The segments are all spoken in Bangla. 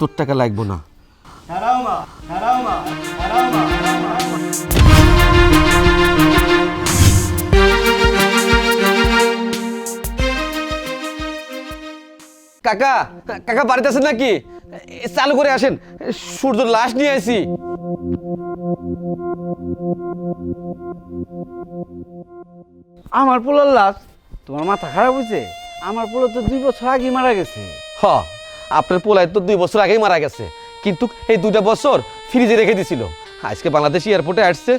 তোর টাকা লাগবো না। দাঁড়াও মা, দাঁড়াও মা, দাঁড়াও মা, দাঁড়াও মা। কাকা কাকা বাড়িতে আছেন নাকি? চালু করে আসেন, সূর্য লাশ নিয়ে আসি। আমার পোলার লাশ? তোমার মাথা খারাপ হয়েছে? আমার পোলা তো 2 বছর আগে মারা গেছে। হ, আপনার পোলায় তো 2 বছর আগেই মারা গেছে, কিন্তু এই 2টা বছর ফ্রিজে রেখে দিছিল। আজকে বাংলাদেশ এয়ারপোর্টে আসছে,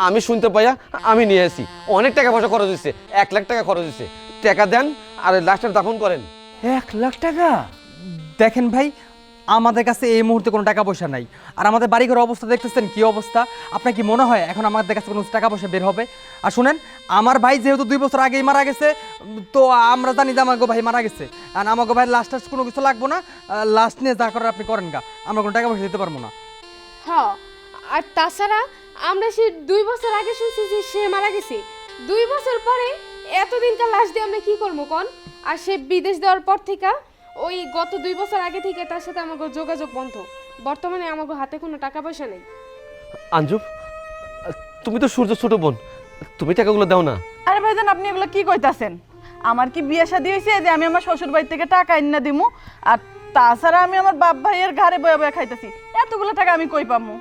আমি শুনতে পাইয়া আমি নিয়ে আসি। অনেক টাকা পয়সা খরচ হয়েছে, 1 লাখ টাকা খরচ হয়েছে। টাকা দেন আর লাশটা দাফন করেন। 1 লাখ টাকা? দেখেন ভাই, আমাদের কাছে এই মুহূর্তে কোনো টাকা পয়সা নাই। আর আমাদের বাড়িঘরের অবস্থা দেখতেছেন কি অবস্থা। আপনার কি মনে হয় এখন আমাদের কাছে কোনো টাকা পয়সা বের হবে? আর শুনেন, আমার ভাই যেহেতু 2 বছর আগেই মারা গেছে, তো আমরা জানি যে আমাকে ভাই মারা গেছে। আর আমাকে ভাই লাস্ট টাস্ট কোনো কিছু লাগবো না। লাস্ট নিয়ে যা করার আপনি করেন গা, আমরা কোনো টাকা পয়সা দিতে পারবো না। হ্যাঁ, আর তাছাড়া আমরা সে 2 বছর আগে শুনছি যে সে মারা গেছে। 2 বছর পরে এতদিনকার লাশ দিয়ে আমরা কি করবো কোন? আর সে বিদেশ দেওয়ার পর থেকে ওই গত 2 বছর আগে থেকে তার সাথে আমাকে যোগাযোগ বন্ধ। বর্তমানে আমাকে হাতে কোনো টাকা পয়সা নেই। আঞ্জু, তুমি তো সূর্য ছোট বোন, তুমি টাকাগুলো দাও না। আরে ভাইজান, আপনি এগুলো কি কইতাছেন? আমার কি বিয়ে শাদী হয়েছে যে আমি আমার শ্বশুর বাড়ি থেকে টাকা এনে দিমু? আর তাছাড়া আমি আমার বাপ ভাইয়ের ঘরে বয়ে বয়ে খাইতেছি, এতগুলো টাকা আমি কই পামু?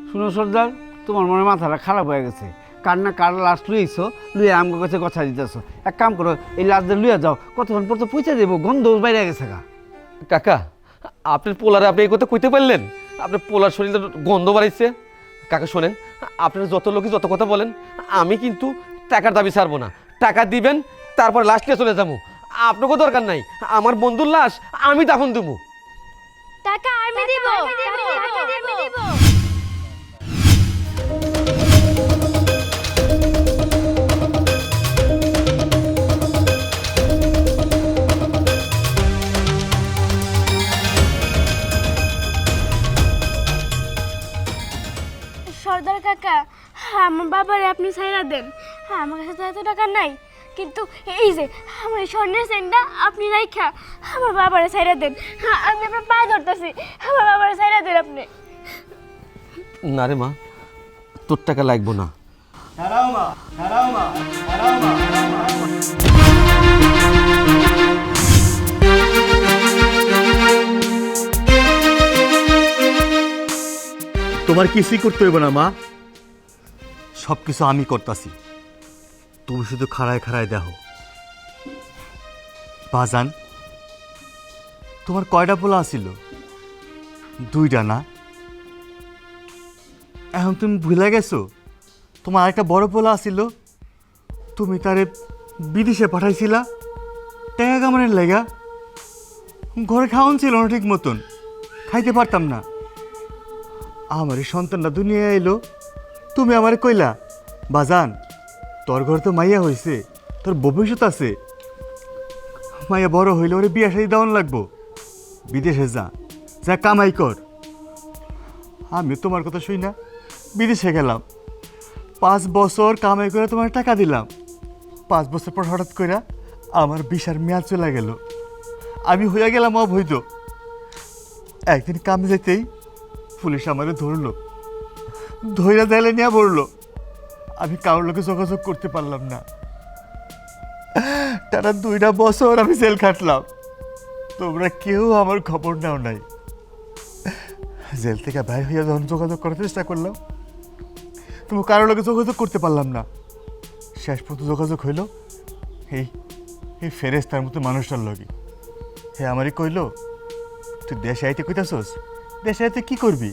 শুনো সর্দার, তোমার মনে মাথাটা খারাপ হয়ে গেছে। কার না কার লাশ লুইছো, লুয়ে আমার কাছে কথা দিতেছো। এক কাম করো, এই লাশটা লুয়ে যাও, কতক্ষণ পর তো পৌঁছে দেবো, গন্ধ বাইরে গেছে গা। কাকা, আপনার পোলারে আপনি এই কথা কইতে পারলেন? আপনার পোলার শরীরে গন্ধ বাড়াইছে। কাকা শোনেন, আপনারা যত লোকই যত কথা বলেন, আমি কিন্তু টাকার দাবি ছাড়বো না। টাকা দিবেন, তারপর লাশ নিয়ে চলে যাবো। আপনাকে দরকার নাই, আমার বন্ধুর লাশ আমি দাফন দেবো। টাকা আমি দিব, টাকা আমি দিব। সর্দার কাকা, আমার বাবারে আপনি ছাইরা দেন। আমার কাছে তো এত টাকা নাই, কিন্তু এই যে আমার এই স্বর্ণের চেনটা আপনি রাইখা আমার বাবারে ছাইরা দেন। আমি আপনার পায়ে ধরতেছি, আমার বাবারে ছাইরা দেন আপনি। না রে মা, তোর টাকা লাগবো না। দাঁড়াও মা, দাঁড়াও মা, দাঁড়াও মা, দাঁড়াও মা। তোমার কিছুই করতে হইব না মা, সব কিছু আমি করতাছি। তুমি শুধু খাড়ায় খাড়ায় দেখো। বাজান, তোমার কয়টা পোলা আছিল? 2টা না? এখন তুমি ভুলে গেছো তোমার আরেকটা বড় পোলা আছিল? তুমি তারে বিদেশে পাঠাইছিলা টাকা কামানোর লেগা। ঘরে খাওয়ান ছিল না ঠিক মতন, খাইতে পারতাম না। আমার এই সন্তানটা দুনিয়া এলো, তুমি আমারে কইলা বাজান তোর ঘর তো মাইয়া হয়েছে, তোর ভবিষ্যৎ আছে, মাইয়া বড় হইলে ওরে বিয়া শাদী দেওয়ান লাগবো, বিদেশে যা, যা কামাই কর। আমি তোমার কথা শুই না বিদেশে গেলাম, 5 বছর কামাই করে তোমার টাকা দিলাম। 5 বছর পর হঠাৎ করে আমার ভিসার মেয়াদ চলে গেল, আমি হইয়া গেলাম অবৈধ। একদিন কামে যেতেই পুলিশ আমারে ধরলো, ধৈরা দেলে নিয়ে পড়লো। আমি কারোর লোকে যোগাযোগ করতে পারলাম না। টানা 2টা বছর আমি জেল খাটলাম, তোমরা কেউ আমার খবর নাও নাই। জেল থেকে বাইরে হইয়া যখন যোগাযোগ করার চেষ্টা করলাম, তুমি কারোর লোকে যোগাযোগ করতে পারলাম না। শেষ পর্যন্ত যোগাযোগ হইল এই এই ফেরেস্তার মতো মানুষটার লগে। হে আমারই কইলো তুই দেশে আইতে কইতাছস, দেশে আইতে কি করবি?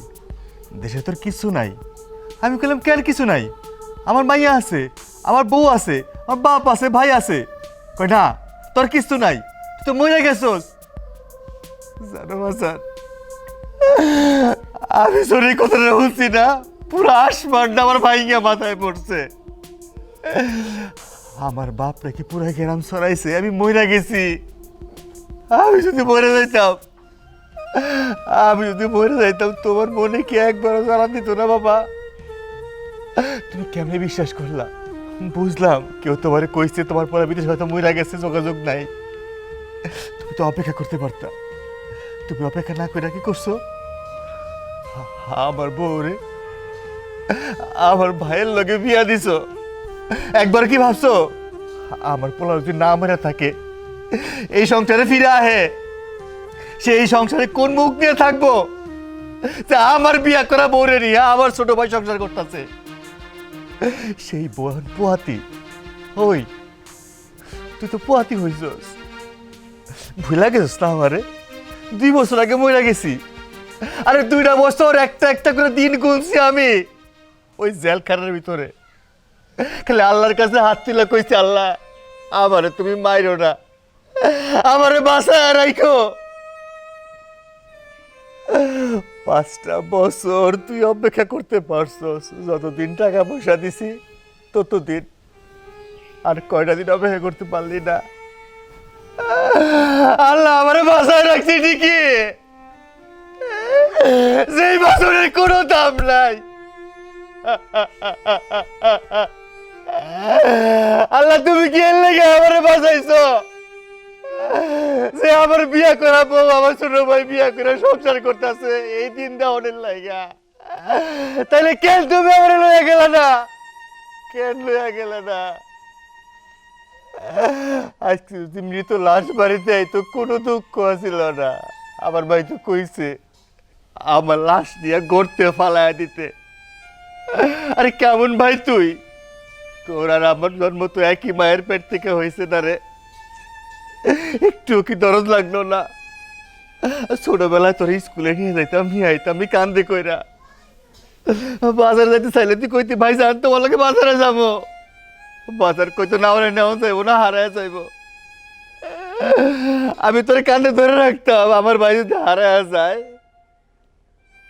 দেশে তোর কিছু নাই। আমি কইলাম কেন কিছু নাই? আমার মাইয়া আছে, আমার বউ আছে, আমার বাপ আছে, ভাই আছে। কই না, তোর কিছু নাই, তুই তো মরে গেছস। জানো বাজান, আমি শরীর কথাটা বলছি না, পুরো আসমানটা আমার ভাইঙ্গা মাথায় পড়ছে। আমার বাপ নাকি পুরো গ্রাম ছড়াইছে আমি মরে গেছি। আমি যদি মরে যাইতাম, তোমার মনে কি একবারও জানা দিত না বাবা? তুমি কেমনে বিশ্বাস করলা? বুঝলাম কেউ তোমারে কইছে তোমার পরে বিদেশ হয়তো মরে গেছে, যোগাযোগ নাই। তুমি তো অপেক্ষা করতে পারতা, তুমি অপেক্ষা না করে কি করছো? আমার বউরে আমার ভাইয়ের লগে বিয়া দিছো। একবার কি ভাবছো আমার পোলা যদি না মেরে থাকে এই সংসারে ফিরে আহে, সেই সংসারে কোন মুখ নিয়ে থাকবো? যে আমার বিয়া করা বউরে নিয়ে আমার ছোট ভাই সংসার করতেছে, সেই বোন পোয়াতি। ওই তুই তো পোয়াতি হইছস, ভুলা গেছিস না আমারে? 2 বছর আগে মরে গেছি। আরে 2টা বছর একটা একটা করে দিন গুনছি আমি ওই জেলখানার ভিতরে। খালি আল্লাহর কাছে হাত তুলে কইছি, আল্লাহ আমারে তুমি মাইরো না, আমারে বাঁচায় রাখো। 5টা বছর তুই অপেক্ষা করতে পারছস, যতদিন টাকা পয়সা দিছি ততদিন। আর কয়টা দিন অপেক্ষা করতে পারলি না? আল্লাহ আমারে বাঁচায় রাখছি ঠিকই, যেই বছরের কোনো দাম নাই। আল্লাহ তুমি কি এর লেগে আমারে বাঁচাইছো? যে আমার বিয়া করা বউ আমার ছোট ভাই বিয়া করে সংসার করতেছে এই দিন দেওয়ানের লাগা। তাহলে কেন তুমি আমার লইয়া গেল না? কেন লইয়া গেল না? আজকে যদি মৃত লাশ বাড়িতে আইতো কোনো দুঃখ ছিল না। আমার ভাই তো কইছে আমার লাশ নিয়ে গড়তে ফালায়া দিতে। আরে কেমন ভাই তুই? তোর আর আমার জন্ম তো একই মায়ের পেট থেকে হয়েছে না রে? একটু কি দরদ লাগলো না? ছোটবেলায় তোর স্কুলে নিয়ে যাইতাম, নিয়ে আইতাম আমি কান্দে কইরা। বাজারে যাইতে চাইলে তুই কইতে ভাই জান তোমার লাগে বাজারে যাবো। বাজার কইতো না ওরা নেওয়া যাইবো না, হারায় যাইবো। আমি তোর কান্দে ধরে রাখতাম, আমার ভাই যদি হারায় যায়।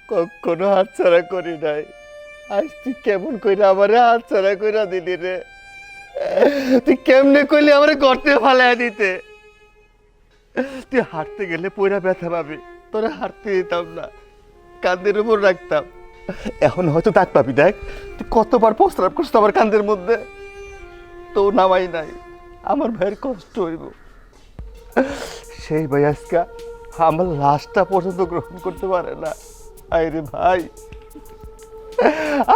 কখনো হাত ছাড়া করি নাই। আজ তুই কেমন কইরা আমারে হাত ছাড়া কইরা দিলি রে? তুই কেমনে কইলি আমারে গর্তে ফালাইয়া দিতে? তুই হাঁটতে গেলে পয়রা ব্যথা পাবি, তোরা হাঁটতে দিতাম না, কান্দের উপর রাখতাম। এখন হয়তো দাগ পাবি। দেখ তুই কতবার প্রস্রাব করছিস আমার কান্দের মধ্যে, তো নামাই নাই। আমার ভাইয়ের কষ্ট হইব। সেই ভাই আজকা আমার লাশটা পর্যন্ত গ্রহণ করতে পারে না। আরে ভাই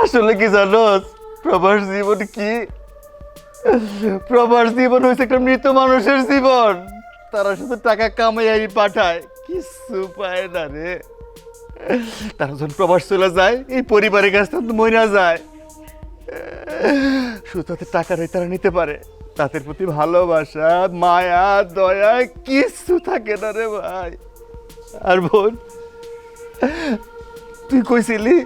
আসলে কি জানোস প্রবাস জীবন কি? প্রবাস জীবন হয়েছে একটা মৃত মানুষের জীবন। তারা শুধু টাকা কামাই পাঠায়, কিছু পায় না রে। তারা যখন প্রবাস চলে যায় এই পরিবারের কাছ থেকে মইরা যায়। শুধু তাদের টাকাটাই তারা নিতে পারে, তাদের প্রতি ভালোবাসা মায়া দয়া কিছু থাকে না রে ভাই। আর বোন তুই কইছিলি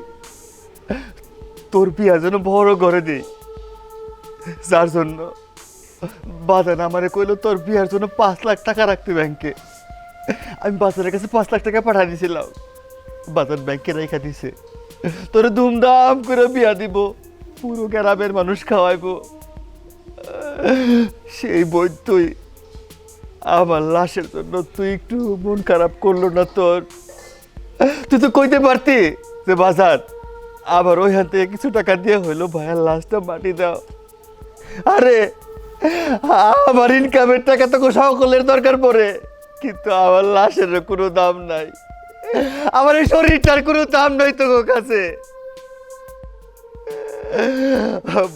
তোর বিয়া যেন বড় ঘরে দিই, যার জন্য বাজান আমারে কইলো তোর বিয়ার জন্য 5 লাখ টাকা রাখতে ব্যাংকে। আমি বাজারের কাছে 5 লাখ টাকা পাঠা দিয়েছিলাম, বাজার ব্যাংকে রেখা দিছে। তোরে ধুমধাম করে বিয়া দিব, পুরো গ্রামের মানুষ খাওয়াইবো। সেই বই তুই আমার লাশের জন্য তুই একটু মন খারাপ করলো না তোর? তুই তো কইতে পারতি যে বাজার আবার ওইখান থেকে কিছু টাকা দিয়ে হইলো ভাইয়ের লাশটা মাটি দাও। আরে আমার ইনকামের টাকা তো সকলের দরকার পড়ে, কিন্তু আমার লাশের কোনো দাম নাই, আমার এই শরীরটার কোনো দাম নাই তো কাছে।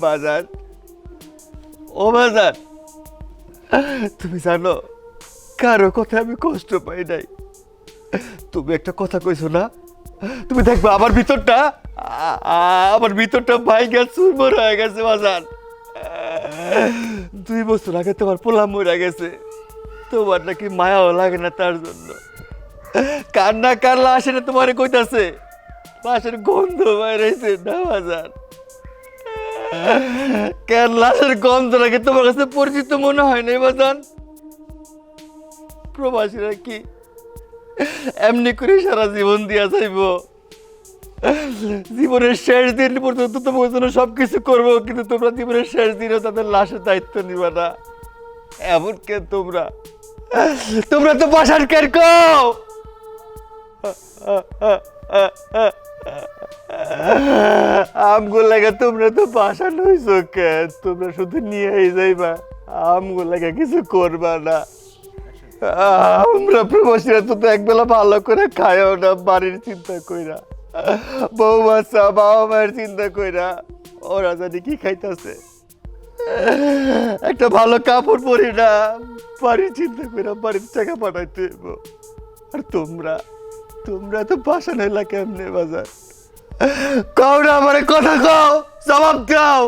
বাজার ও বাজার, তুমি জানো কারো কথা আমি কষ্ট পাই নাই। তুমি একটা কথা কইছো না, তুমি দেখবা আমার ভিতরটা ভাই গেছে, চুরমুর হয়ে গেছে বাজার। 2 বছর আগে তোমার পোলা মরে গেছে, তোমার নাকি মায়াও লাগে না তার জন্য। কান্না কার লাশের তোমারে কইতাছে, লাশের গন্ধ বাইরেছে না বাজার? কেন লাশের গন্ধ লাগে তোমার কাছে পরিচিত মনে হয় না বাজান? প্রবাসীরা কি এমনি করে সারা জীবন দিয়া যাইব? জীবনের শেষ দিন পর্যন্ত তোমার জন্য সবকিছু করবো, কিন্তু তোমরা জীবনের শেষ দিনও তাদের লাশের দায়িত্ব নিবা না। এমন কেন তোমরা তো বাসার কেন কও? আমগুলো লাগে তোমরা তো বাসা নইছো কেন? তোমরা শুধু নিয়েই যাইবা, আমগুলো লাগে কিছু করবা না। আমরা প্রবাসীরা তো একবেলা ভালো করে খায়ও না, বাড়ির চিন্তা কইরা, বউ বাচ্চা বাবা মায়ের চিন্তা কইরা ওরা জানি কি খাইতেছে। একটা ভালো কাপড় পরি না, বাড়ির চিন্তা কইরা বাড়ির টাকা পাঠাইতে হইব। আর তোমরা তোমরা তো বাসা নাইলা কেমনে বাজার? কও না আমারে, কথা কও, জবাব দাও।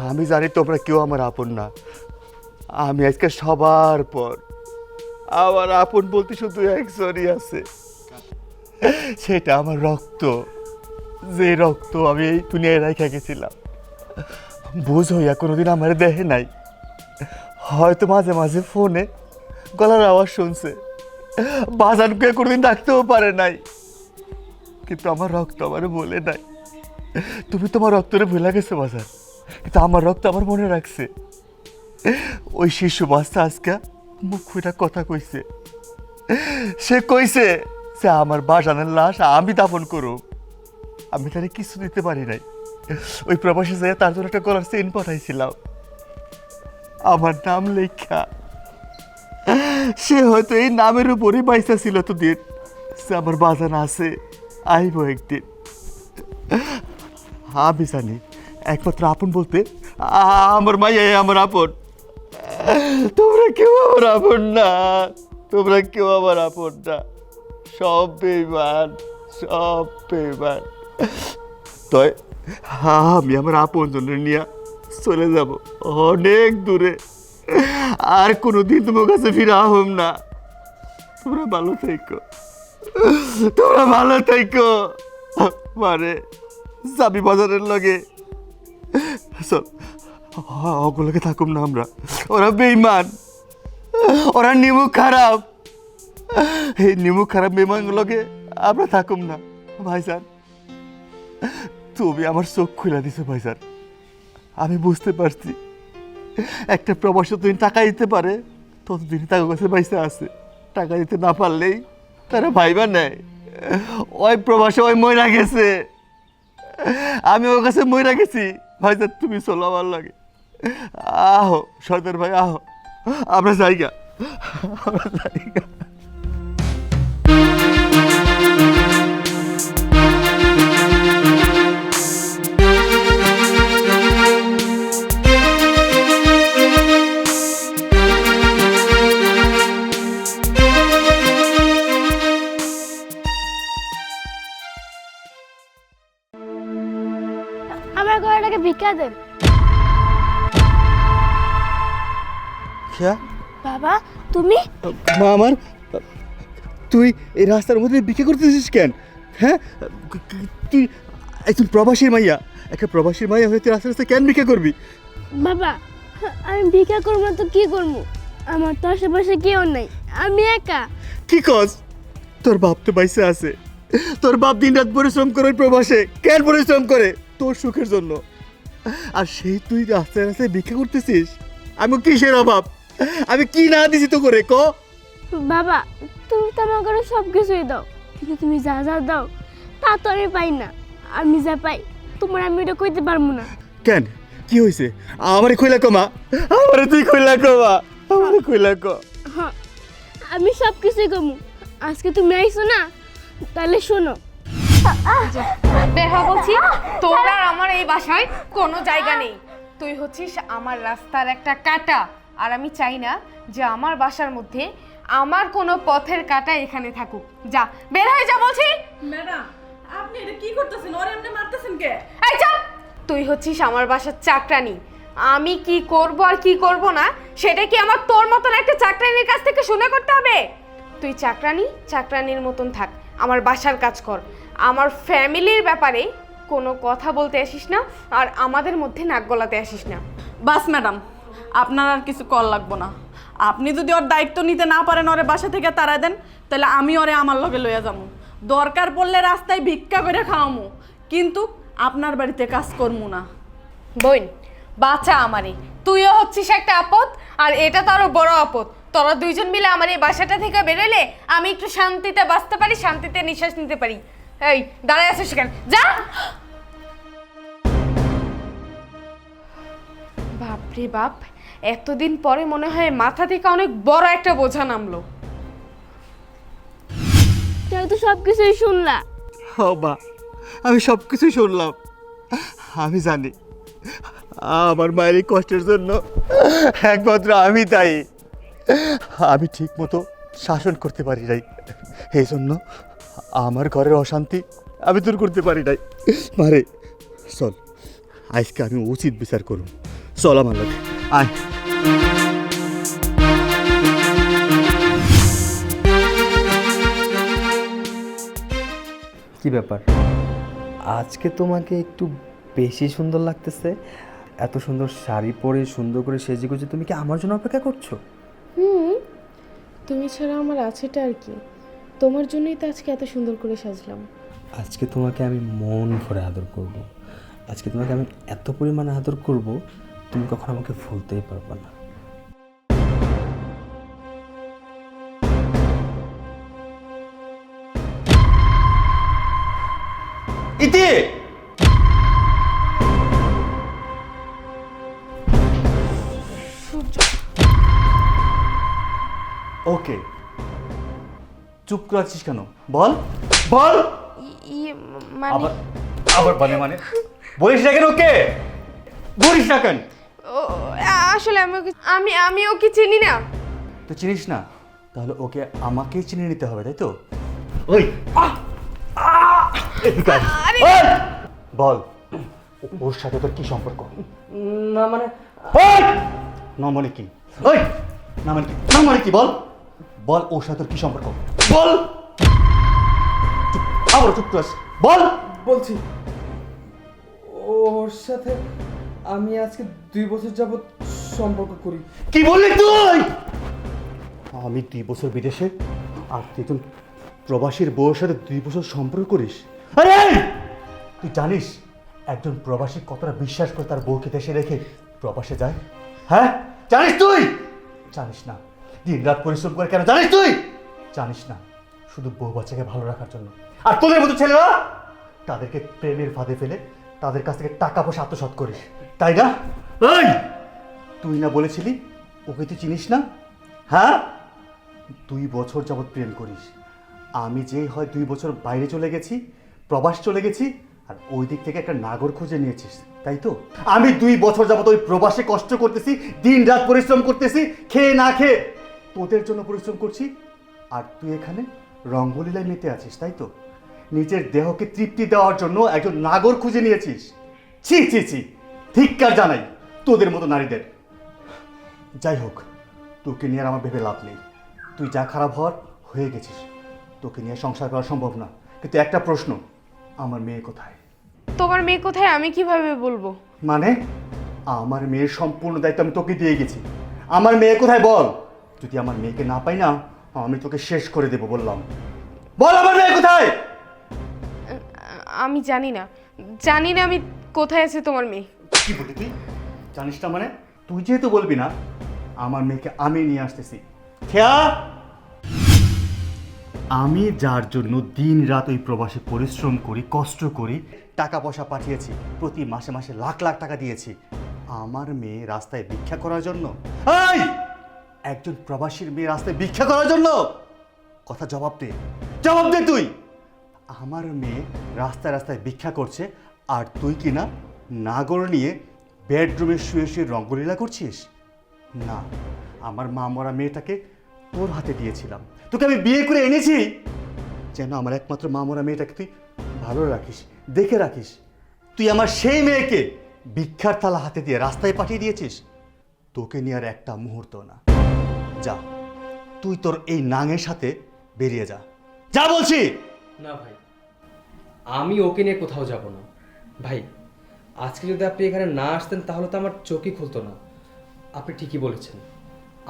আমি জানি তোমরা কেউ আমার আপন না। আমি আজকে সবার পর আমার আপন বলতে শুধু একজনই আছে, সেটা আমার রক্ত। যে রক্ত আমি এই দুনিয়ায় রেখে গেছিলাম, বুঝ হইয়া কোনোদিন আমার দেখে নাই। হয়তো মাঝে মাঝে ফোনে গলার আওয়াজ শুনছে, বাজানকে কোনোদিন ডাকতেও পারে নাই, কিন্তু আমার রক্ত আমার বলে নাই। তুমি তোমার রক্তরে ভুলে গেছো বাজার, কিন্তু আমার রক্ত আমার মনে রাখছে। ওই শিশু বাচ্চা আজকে মুখ ফুটা কথা কইছে, সে কইছে যে আমার বাজানের লাশ আমি দাফন করব। আমি তারে কিছু দিতে পারি নাই। ওই প্রবাসী যাই তার জন্য একটা গলার চেইন পাঠাইছিলাম, আমার নাম লেখা। সে হয়তো এই নামের উপরই বাইসা ছিল এতদিন, সে আমার বাজান আছে, আইব একদিন। আমি জানি একমাত্র আপন বলতে আমার মাইয়াই আমার আপন। তোমরা কেউ আমার আপন না, তোমরা কেউ আমার আপন না, সব বেঈমান, সব বেঈমান। তাই আমি আমার আপন জন্য নিয়ে চলে যাব অনেক দূরে, আর কোনোদিন তোমার কাছে ফিরে আহম না। তোমরা ভালো থাইকো, তোমরা ভালো থাইকো। মানে যাবি বাজারের লগে, চল ওগুলোকে থাকুম না আমরা, ওরা বেঈমান, ওরা নিমুখ খারাপ। এই নিমুখ খারাপ বেঈমানগুলোকে আমরা থাকুম না। ভাইজান, তুমি আমার চোখ খুলে দিছো ভাইজান। আমি বুঝতে পারছি একটা প্রবাসী যতদিন টাকা দিতে পারে ততদিন টাকা কাছে পয়সা আছে, টাকা দিতে না পারলেই তারা ভাইবা নেয়। ওই প্রবাসে ওই মইরা গেছে, আমি ওর কাছে মইরা গেছি। ভাইজান তুমি চলো আমার লাগে, আহো সর্দার ভাই, আহো আমরা যাইগা, আমরা যাইগা। আমার ঘরটাকে ভিক্ষা দেন। বাবা তুমি? মা আমার, তুই এই রাস্তার মধ্যে বিক্রি করতেছিস কেন? হ্যাঁ, তুই একজন প্রবাসীর মাইয়া, একটা প্রবাসীর মাইয়া হয়ে তুই রাস্তা রাস্তায় কেন বিক্রি করবি? বাবা আমি ভিক্ষা করবো না তো কি করবো? আমার তো আশেপাশে কেউ নাই, আমি একা। কি কস? তোর বাপ তো বাইসে আছে, তোর বাপ দিন রাত পরিশ্রম করে প্রবাসে। কেন পরিশ্রম করে? তোর সুখের জন্য। আর সেই তুই রাস্তায় রাস্তায় ভিক্ষা করতেছিস। আমি কিসের অভাব? আমি কি না দিছি তো করে ক? বাবা তুমি তো আমার ঘরে সব কিছুই দাও, কিন্তু তুমি যা যা দাও তা তো আমি পাই না। আমি যা পাই তোমার আমি ওটা কইতে পারবো না। কেন, কি হয়েছে? আমারে কইলা কমা, আমারে তুই কইলা কমা, আমারে কইলা ক। হ্যাঁ আমি সব কিছুই কমু। আজকে তুমি আইছো না, তাহলে শোনো। বের হ বলছি, তোর আর আমার এই বাসায় কোনো জায়গা নেই। তুই হচ্ছিস আমার রাস্তার একটা কাঁটা, আর আমি চাই না যে আমার বাসার মধ্যে আমার কোনো পথের কাঁটা এখানে থাকুক। যা বের হয়ে যা বলছি। ম্যাডাম আপনি এটা কি করতেছেন? ওরে এমনি মারতেছেন কে? এই চুপ! তুই হচ্ছিস আমার বাসার চাকরানি। আমি কি করব আর কি করব না সেটা কি আমার তোর মতন একটা চাকরানির কাছ থেকে শুনে করতে হবে? তুই চাকরানির মতন থাক, আমার বাসার কাজ কর। আমার ফ্যামিলির ব্যাপারে কোনো কথা বলতে আসিস না, আর আমাদের মধ্যে নাক গলাতে আসিস না। বাস ম্যাডাম, আপনার আর কিছু কল লাগবো না। আপনি যদি ওর দায়িত্ব নিতে না পারেন, ওরে বাসা থেকে তাড়া দেন, তাহলে আমি ওরে আমার লগে লইয়া যাবো। দরকার পড়লে রাস্তায় ভিক্ষা করে খাওয়ামু, কিন্তু আপনার বাড়িতে কাজ করমু না। বোন বাচ্চা আমারে, তুইও হচ্ছিস একটা আপদ, আর এটা তো আরো বড় আপদ। তোরা দুইজন মিলে আমার এই বাসাটা থেকে বেরোলে আমি একটু শান্তিতে বাঁচতে পারি, শান্তিতে নিঃশ্বাস নিতে পারি। এই দাঁড়ায় আছিস কেন? যা। বাপরে। বাপরে বাপ, এতদিন পরে মনে হয় মাথা থেকে অনেক বড় একটা বোঝা নামলো। তুমি তো সব কিছুই শুনলা। মা, আমি সব কিছু শুনলাম। আমি জানি আমার মায়ের এই কষ্টের জন্য একমাত্র আমি দায়ী। আমি ঠিক মতো শাসন করতে পারি নাই, এই জন্য আমার ঘরের অশান্তি আমি দূর করতে পারি নাই। মারে চল, আজকে আমি উচিত বিচার করুন। চল আমার লাগে, আয়। কি ব্যাপার, আজকে তোমাকে একটু বেশি সুন্দর লাগতেছে। এত সুন্দর শাড়ি পরে সুন্দর করে সেজে গুজে তুমি কি আমার জন্য অপেক্ষা করছো? তুমি ছাড়া আমার আছেটা আর কি, তোমার জন্যই তো আজকে এত সুন্দর করে সাজলাম। আজকে তোমাকে আমি মন ভরে আদর করব। আজকে তোমাকে আমি এত পরিমাণে আদর করব, তুমি কখনো আমাকে ভুলতেই পারবে না। ইতি, ওকে, চুপ করে আছিস কেন? বল বল। মানে আবার আবার মানে বলিস না কেন? ওকে বলিস না কেন? আসলে আমি ওকে চিনি না। তো চিনিস না, তাহলে ওকে আমাকেই চিনে নিতে হবে, তাই তো? ওই এদিকে আয়। ওই, বল ওর সাথে তোর কি সম্পর্ক? না মানে ওই, না মানে কি? ওই, না মানে কি? না মানে কি? বল বল, ওর সাথে তোর কি সম্পর্ক? বল। চুপ, আবার চুপ করে আছিস। বল। বলছি, ওর সাথে আমি আজকে 2 বছর যাবত সম্পর্ক করি। কি বললি তুই? আমি 2 বছর বিদেশে আর তুই একজন প্রবাসীর বউয়ের সাথে 2 বছর সম্পর্ক করিস? আরে তুই জানিস একজন প্রবাসী কতটা বিশ্বাস করে তার বউকে দেশে রেখে প্রবাসে যায়? হ্যাঁ জানিস তুই? জানিস না দিন রাত পরিশ্রম করে কেন? জানিস তুই? জানিস না শুধু বউ বাচ্চাকে ভালো রাখার জন্য। আর তোদের মতো ছেলেরা তাদেরকে প্রেমের ফাঁদে ফেলে তাদের কাছ থেকে টাকা পয়সা আত্মসাৎ করিস, তাই না? এই তুই না বলেছিলি ওকে তুই চিনিস না? হ্যাঁ, 2 বছর যাবৎ প্রেম করিস। আমি যেই হয় 2 বছর বাইরে চলে গেছি, প্রবাস চলে গেছি, আর ওই দিক থেকে একটা নাগর খুঁজে নিয়েছিস, তাই তো? আমি 2 বছর যাবৎ ওই প্রবাসে কষ্ট করতেছি, দিন রাত পরিশ্রম করতেছি, খেয়ে না খেয়ে তোদের জন্য পরিশ্রম করছি, আর তুই এখানে রঙ্গলীলায় মেতে আছিস, তাই তো? নিজের দেহকে তৃপ্তি দেওয়ার জন্য একজন নাগর খুঁজে নিয়েছিস। ছি ছি ছি, ধিক্কার জানাই তোদের মতো নারীদের। যাই হোক, তোকে নিয়ে আর আমার ভেবে লাভ নেই। তুই যা খারাপ হওয়ার হয়ে গেছিস, তোকে নিয়ে সংসার করা সম্ভব না। কিন্তু একটা প্রশ্ন, আমার মেয়ে কোথায়? তোমার মেয়ে কোথায় আমি কিভাবে বলবো? মানে আমার মেয়ের সম্পূর্ণ দায়িত্ব আমি তোকে দিয়ে গেছি। আমার মেয়ে কোথায় বল? যদি আমার মেয়েকে না পাই না, আমি তোকে শেষ করে দেবো বললাম। বল আমার মেয়ে কোথায়? আমি জানি না আমি কোথায় আছে তোমার মেয়ে। কি বলি তুই? জানিস না মানে? তুই যেহেতু বলবি না, আমার মেয়েকে আমি নিয়ে আসতেছি। খেয়া, আমি যার জন্য দিন রাত ওই প্রবাসে পরিশ্রম করি, কষ্ট করি, টাকা পয়সা পাঠিয়েছি, প্রতি মাসে মাসে লাখ লাখ টাকা দিয়েছি, আমার মেয়ে রাস্তায় ভিক্ষা করার জন্য? এই একজন প্রবাসীর মেয়ে রাস্তায় ভিক্ষা করার জন্য? কথা জবাব দে, জবাব দে তুই। আমার মেয়ে রাস্তায় রাস্তায় ভিক্ষা করছে, আর তুই কি না নাগর নিয়ে বেডরুমে শুয়ে শুয়ে রঙ্গলীলা করছিস? না, আমার মা মরা মেয়েটাকে তোর হাতে দিয়েছিলাম, তোকে আমি বিয়ে করে এনেছি যেন আমার একমাত্র মা মরা মেয়েটাকে তুই ভালো রাখিস, দেখে রাখিস। তুই আমার সেই মেয়েকে ভিক্ষার থালা হাতে দিয়ে রাস্তায় পাঠিয়ে দিয়েছিস। তোকে নিয়ে আর একটা মুহূর্ত না। যা, তুই তোর এই নাঙের সাথে বেরিয়ে যা, যা বলছি। না ভাই, আমি ওকে নিয়ে কোথাও যাব না ভাই। আজকে যদি আপনি এখানে না আসতেন তাহলে তো আমার চোখই খুলতো না। আপনি ঠিকই বলেছেন,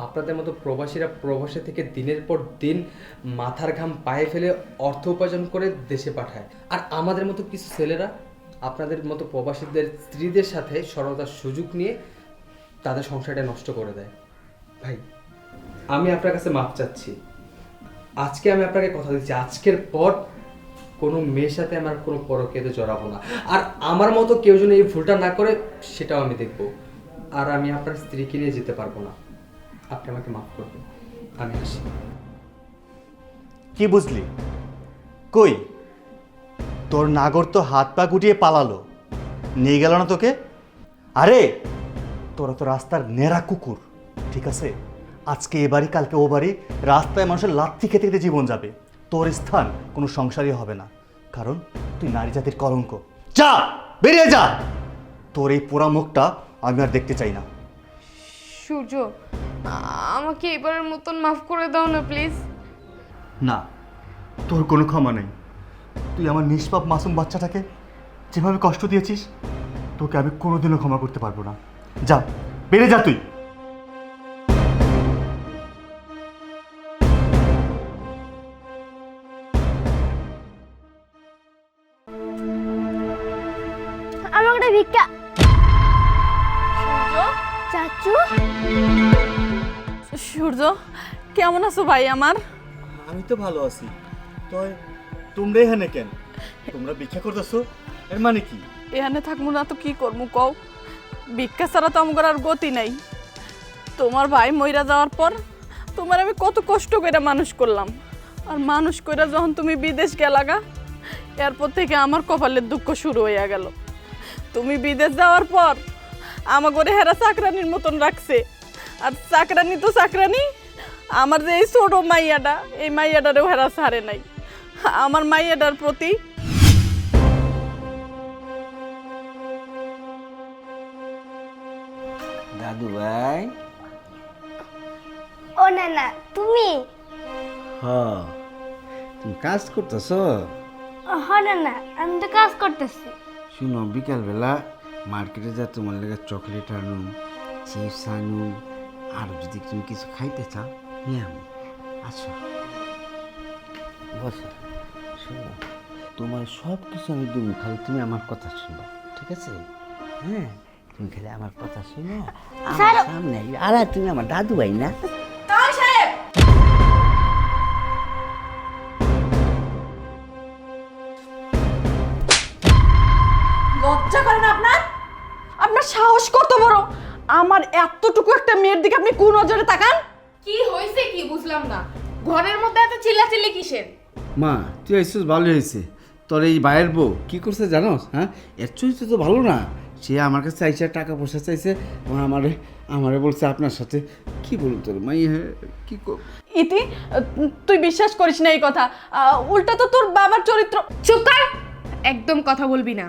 আপনাদের মতো প্রবাসীরা প্রবাসে থেকে দিনের পর দিন মাথার ঘাম পায়ে ফেলে অর্থ উপার্জন করে দেশে পাঠায়, আর আমাদের মতো কিছু ছেলেরা আপনাদের মতো প্রবাসীদের স্ত্রীদের সাথে সরলতার সুযোগ নিয়ে তাদের সংসারটা নষ্ট করে দেয়। ভাই, আমি আপনার কাছে মাপ চাচ্ছি। আজকে আমি আপনাকে কথা দিচ্ছি, আজকের পর কোনো মেয়ের সাথে আমার কোনো পরকীয়াতে জড়াবো না। আর আমার মতো কেউ যেন এই ভুলটা না করে সেটাও আমি দেখব। আর আমি আপনার স্ত্রীকে নিয়ে যেতে পারবো না। আপনি আমাকে মাফ করবেন, আমি আসি। কি বুঝলি? কই তোর নাগর তো হাত পা গুটিয়ে পালালো, নিয়ে গেল না তোকে? আরে তোরা তো রাস্তার নেড়া কুকুর, ঠিক আছে? আজকে এ বাড়ি কালকে ও বাড়ি, রাস্তায় মানুষের লাথি খেতে খেতে জীবন যাবে। তোর স্থান কোনো সংসারই হবে না, কারণ তুই নারী জাতির কলঙ্ক। যা, বেরিয়ে যা। তোর এই পোড়া মুখটা আমি আর দেখতে চাই না। সূর্য, আমাকে এবারের মতন মাফ করে দাও না প্লিজ। না, তোর কোনো ক্ষমা নেই। তুই আমার নিষ্পাপ মাসুম বাচ্চাটাকে যেভাবে কষ্ট দিয়েছিস, তোকে আমি কোনোদিনও ক্ষমা করতে পারবো না। যা, বেড়ে যা তুই। আমার একটা ভিক্ষা। চাচু, সূর্য, কেমন আছো ভাই আমার? আমি তো ভালো আছি। তোমরা এখানে কেন? তোমরা ভিক্ষা করতেছো, এর মানে কি? এখানে থাকবো না তো কি করবো কও? ভিক্ষা ছাড়া তো আমার আর গতি নাই। তোমার ভাই মইরা যাওয়ার পর তোমার আমি কত কষ্ট করে মানুষ করলাম, আর মানুষ কইরা যখন তুমি বিদেশ গেলাগা, এরপর থেকে আমার কপালের দুঃখ শুরু হইয়া গেল। তুমি বিদেশ যাওয়ার পর আমার ঘরে হেরা চাকরানির মতন রাখছে। আর চাকরানি তো চাকরানি, আমার যে এই ছোট মাইয়াটা, এই মাইয়াটারেও হেরা ছাড়ে নাই। আমার মাইয়াটার প্রতি দাদু ভাই। ও না না, তুমি? হ্যাঁ, তুমি কাজ করতেছো? হ না না, আমি তো কাজ করতেছি। শুনো, বিকালবেলা মার্কেটে যা তোমার লেগে চকলেট আনুম, চিপস আনুম, আর যদি তুমি কিছু খাইতে চাও নিয়ে আমি। আচ্ছা বসো, শোনো, তোমার সব কিছু আমি দেবো, খালি তুমি আমার কথা শুনো, ঠিক আছে? হ্যাঁ, তুমি খালি আমার কথা শুনো, আমার সামনে। আরে তুমি আমার দাদু ভাই না? লজ্জা করে না আপনার? আপনার সাহস কত বড়? আমার এতটুকু একটা মেয়ের দিকে আপনি কোন নজরে তাকান? কি হয়েছে কি বুঝলাম না, ঘরের মধ্যে এত চিল্লাচিল্লি কিসের? মা, তুই আইসিস, ভালো হয়েছে। তোর এই ভাইয়ের বউ কী করছে জানোস? হ্যাঁ, এর চরিত্র তো ভালো না। সে আমার কাছে চাইছে, টাকা পয়সা চাইছে, আমারে বলছে আপনার সাথে। কি বলুন তোর মাই, কি ইতি, তুই বিশ্বাস করিস না এই কথা। উল্টা তো তোর বাবার চরিত্র। চুপ কর, একদম কথা বলবি না।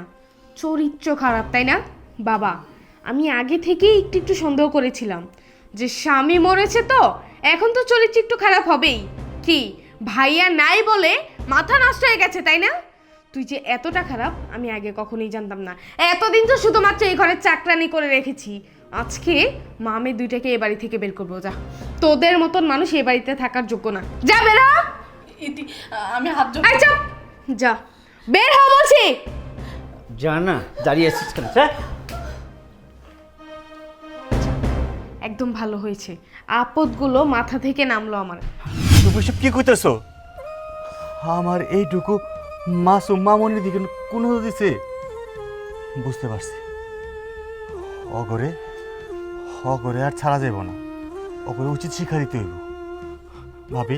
চরিত্র খারাপ তাই না? বাবা, আমি আগে থেকেই একটু একটু সন্দেহ করেছিলাম যে স্বামী মরেছে, তো এখন তো চরিত্র একটু খারাপ হবেই। কি ভাইয়া নাই বলে মাথা নষ্ট হয়ে গেছে তাই না? তুই যে এতটা খারাপ আমি আগে কখনোই জানতাম না। এতদিন তো শুধুমাত্র এই ঘরে চাকরানি করে রেখেছি। আজকে মামে দুইটাকে এ বাড়ি থেকে বের করবো। যা, তোদের মতন মানুষ এ বাড়িতে থাকার যোগ্য না। যা বের হ। ইতি, আমি হাত জোড়। এই চুপ, যা বের হ বলছি। জানা দাঁড়িয়ে আছিস কেন? হ্যাঁ, একদম ভালো হয়েছে, আপদগুলো মাথা থেকে নামলো আমার। তুমি সব কি কইতেছো? আমার এইটুকু মাসুম মামনির দিকে কোন দিছে? বুঝতে পারছি, অগরে আর ছাড়া যাব না। অগরে উচিত শিক্ষা দিতে হইব। ভাবি,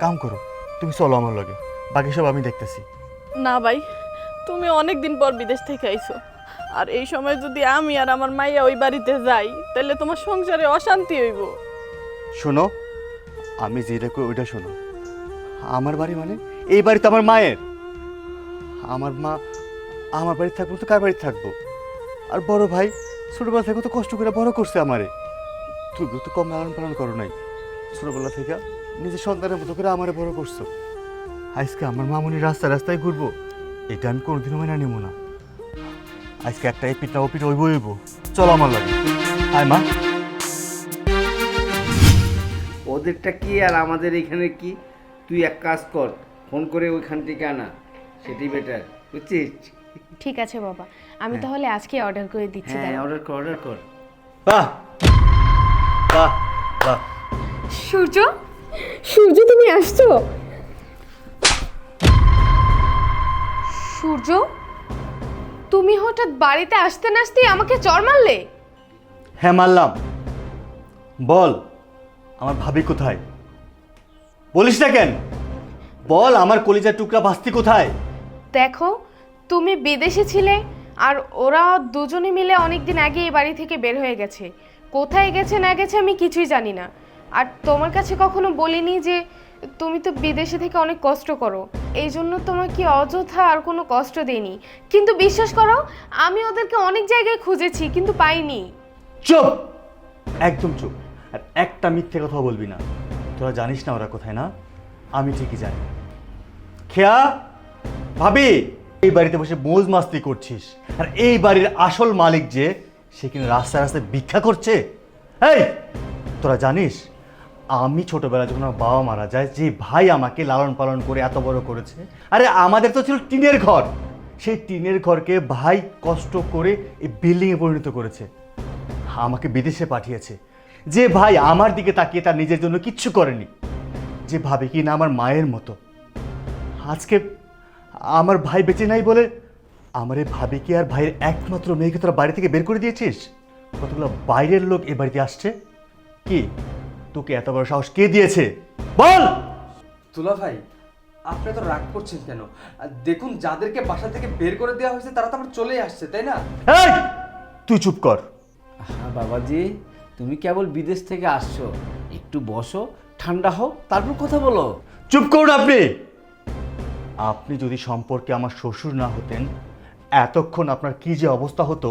কাম করো, তুমি চলো আমার লগে, বাকি সব আমি দেখতেছি। না ভাই, তুমি অনেক দিন পর বিদেশ থেকে আইছো, আর এই সময় যদি আমি আর আমার মাইয়া ওই বাড়িতে যাই, তাহলে তোমার সংসারে অশান্তি হইব। শোনো, আমি যেটা কই ওইটা শোনো। আমার বাড়ি মানে এই বাড়ি তো আমার মায়ের। আমার মা আমার বাড়ি থাকবো তো কার বাড়ি থাকবো? আর বড় ভাই ছোটবেলা থেকে তো কষ্ট করে বড় করছে আমারে। তুমি তো কম লালন পালন করো নাই। ছোটবেলা থেকে নিজের সন্তানের মতো করে আমারে বড় করছো। আজকে আমার মামনি রাস্তায় রাস্তায় ঘুরবো, এটা আমি কোনোদিনও মেনে নিব না। আজকে একটা এপিটা ওপিটা হইব। চলো আমার লাগে। আয় মা। ওদেরটা কি আর আমাদের এখানে কি? তুই এক কাজ কর, ফোন করে ওইখান থেকে আনা, সেটাই বেটার, বুঝছিস? ঠিক আছে বাবা, আমি তাহলে আজকে অর্ডার করে দিচ্ছি। হ্যাঁ, দাঁড়াও। অর্ডার কর। বাহ বাহ বাহ। সূর্য, সূর্য তুমি আসছো? সূর্য, তুমি হঠাৎ বাড়িতে আসতে না আসতেই আমাকে চড় মারলে? হ্যাঁ মারলাম। বল আমার ভাবি কোথায়? বলিস না কেন? বল আমার কলিজার টুকরা ভাস্তি কোথায়? দেখো, তুমি বিদেশে ছিলে আর ওরা দুজনে মিলে অনেকদিন আগে এই বাড়ি থেকে বের হয়ে গেছে। কোথায় গেছে না গেছে আমি কিছুই জানি না। আর তোমার কাছে কখনো বলিনি যে তুমি তো বিদেশে থেকে অনেক কষ্ট করো, এই জন্য তোমাকে অযথা আর কোনো কষ্ট দেইনি। কিন্তু বিশ্বাস করো, আমি ওদেরকে অনেক জায়গায় খুঁজেছি কিন্তু পাইনি। চুপ, একদম চুপ। আর একটা মিথ্যে কথা বলবি না। তোরা জানিস না ওরা কোথায় না? আমি ঠিকই জানি। খেয়া, ভাবি, এই বাড়িতে বসে মৌজ মাস্তি করছিস, আর এই বাড়ির আসল মালিক যে, সে কিনা রাস্তায় রাস্তায় ভিক্ষা করছে। এই, তোরা জানিস আমি ছোটবেলায় যখন আমার বাবা মারা যায়, যে ভাই আমাকে লালন পালন করে এত বড় করেছে, আরে আমাদের তো ছিল টিনের ঘর, সেই টিনের ঘরকে ভাই কষ্ট করে এই বিল্ডিংয়ে পরিণত করেছে, আমাকে বিদেশে পাঠিয়েছে। যে ভাই আমার দিকে তাকিয়ে তার নিজের জন্য কিচ্ছু করেনি, যে ভাবে কি না আমার মায়ের মতো, আজকে আমার ভাই বেঁচে নাই বলে আমার এই ভাবিকে আর ভাইয়ের একমাত্র মেয়েকে তোরা বাড়ি থেকে বের করে দিয়েছিস। কতগুলো বাইরের লোক এ বাড়িতে আসছে। কি তোকে এত বড় সাহস কে দিয়েছে বল? দুলা ভাই, আপনি তো রাগ করছেন কেন? আর দেখুন, যাদেরকে বাসা থেকে বের করে দেওয়া হয়েছে তারা তো আবার চলেই আসছে, তাই না? এই, তুই চুপ কর। হ্যাঁ বাবাজি, তুমি কেবল বিদেশ থেকে আসছো, একটু বসো, ঠান্ডা হও, তারপর কথা বলো। চুপ করুন আপনি। আপনি যদি সম্পর্কে আমার শ্বশুর না হতেন, এতক্ষণ আপনার কি যে অবস্থা হতো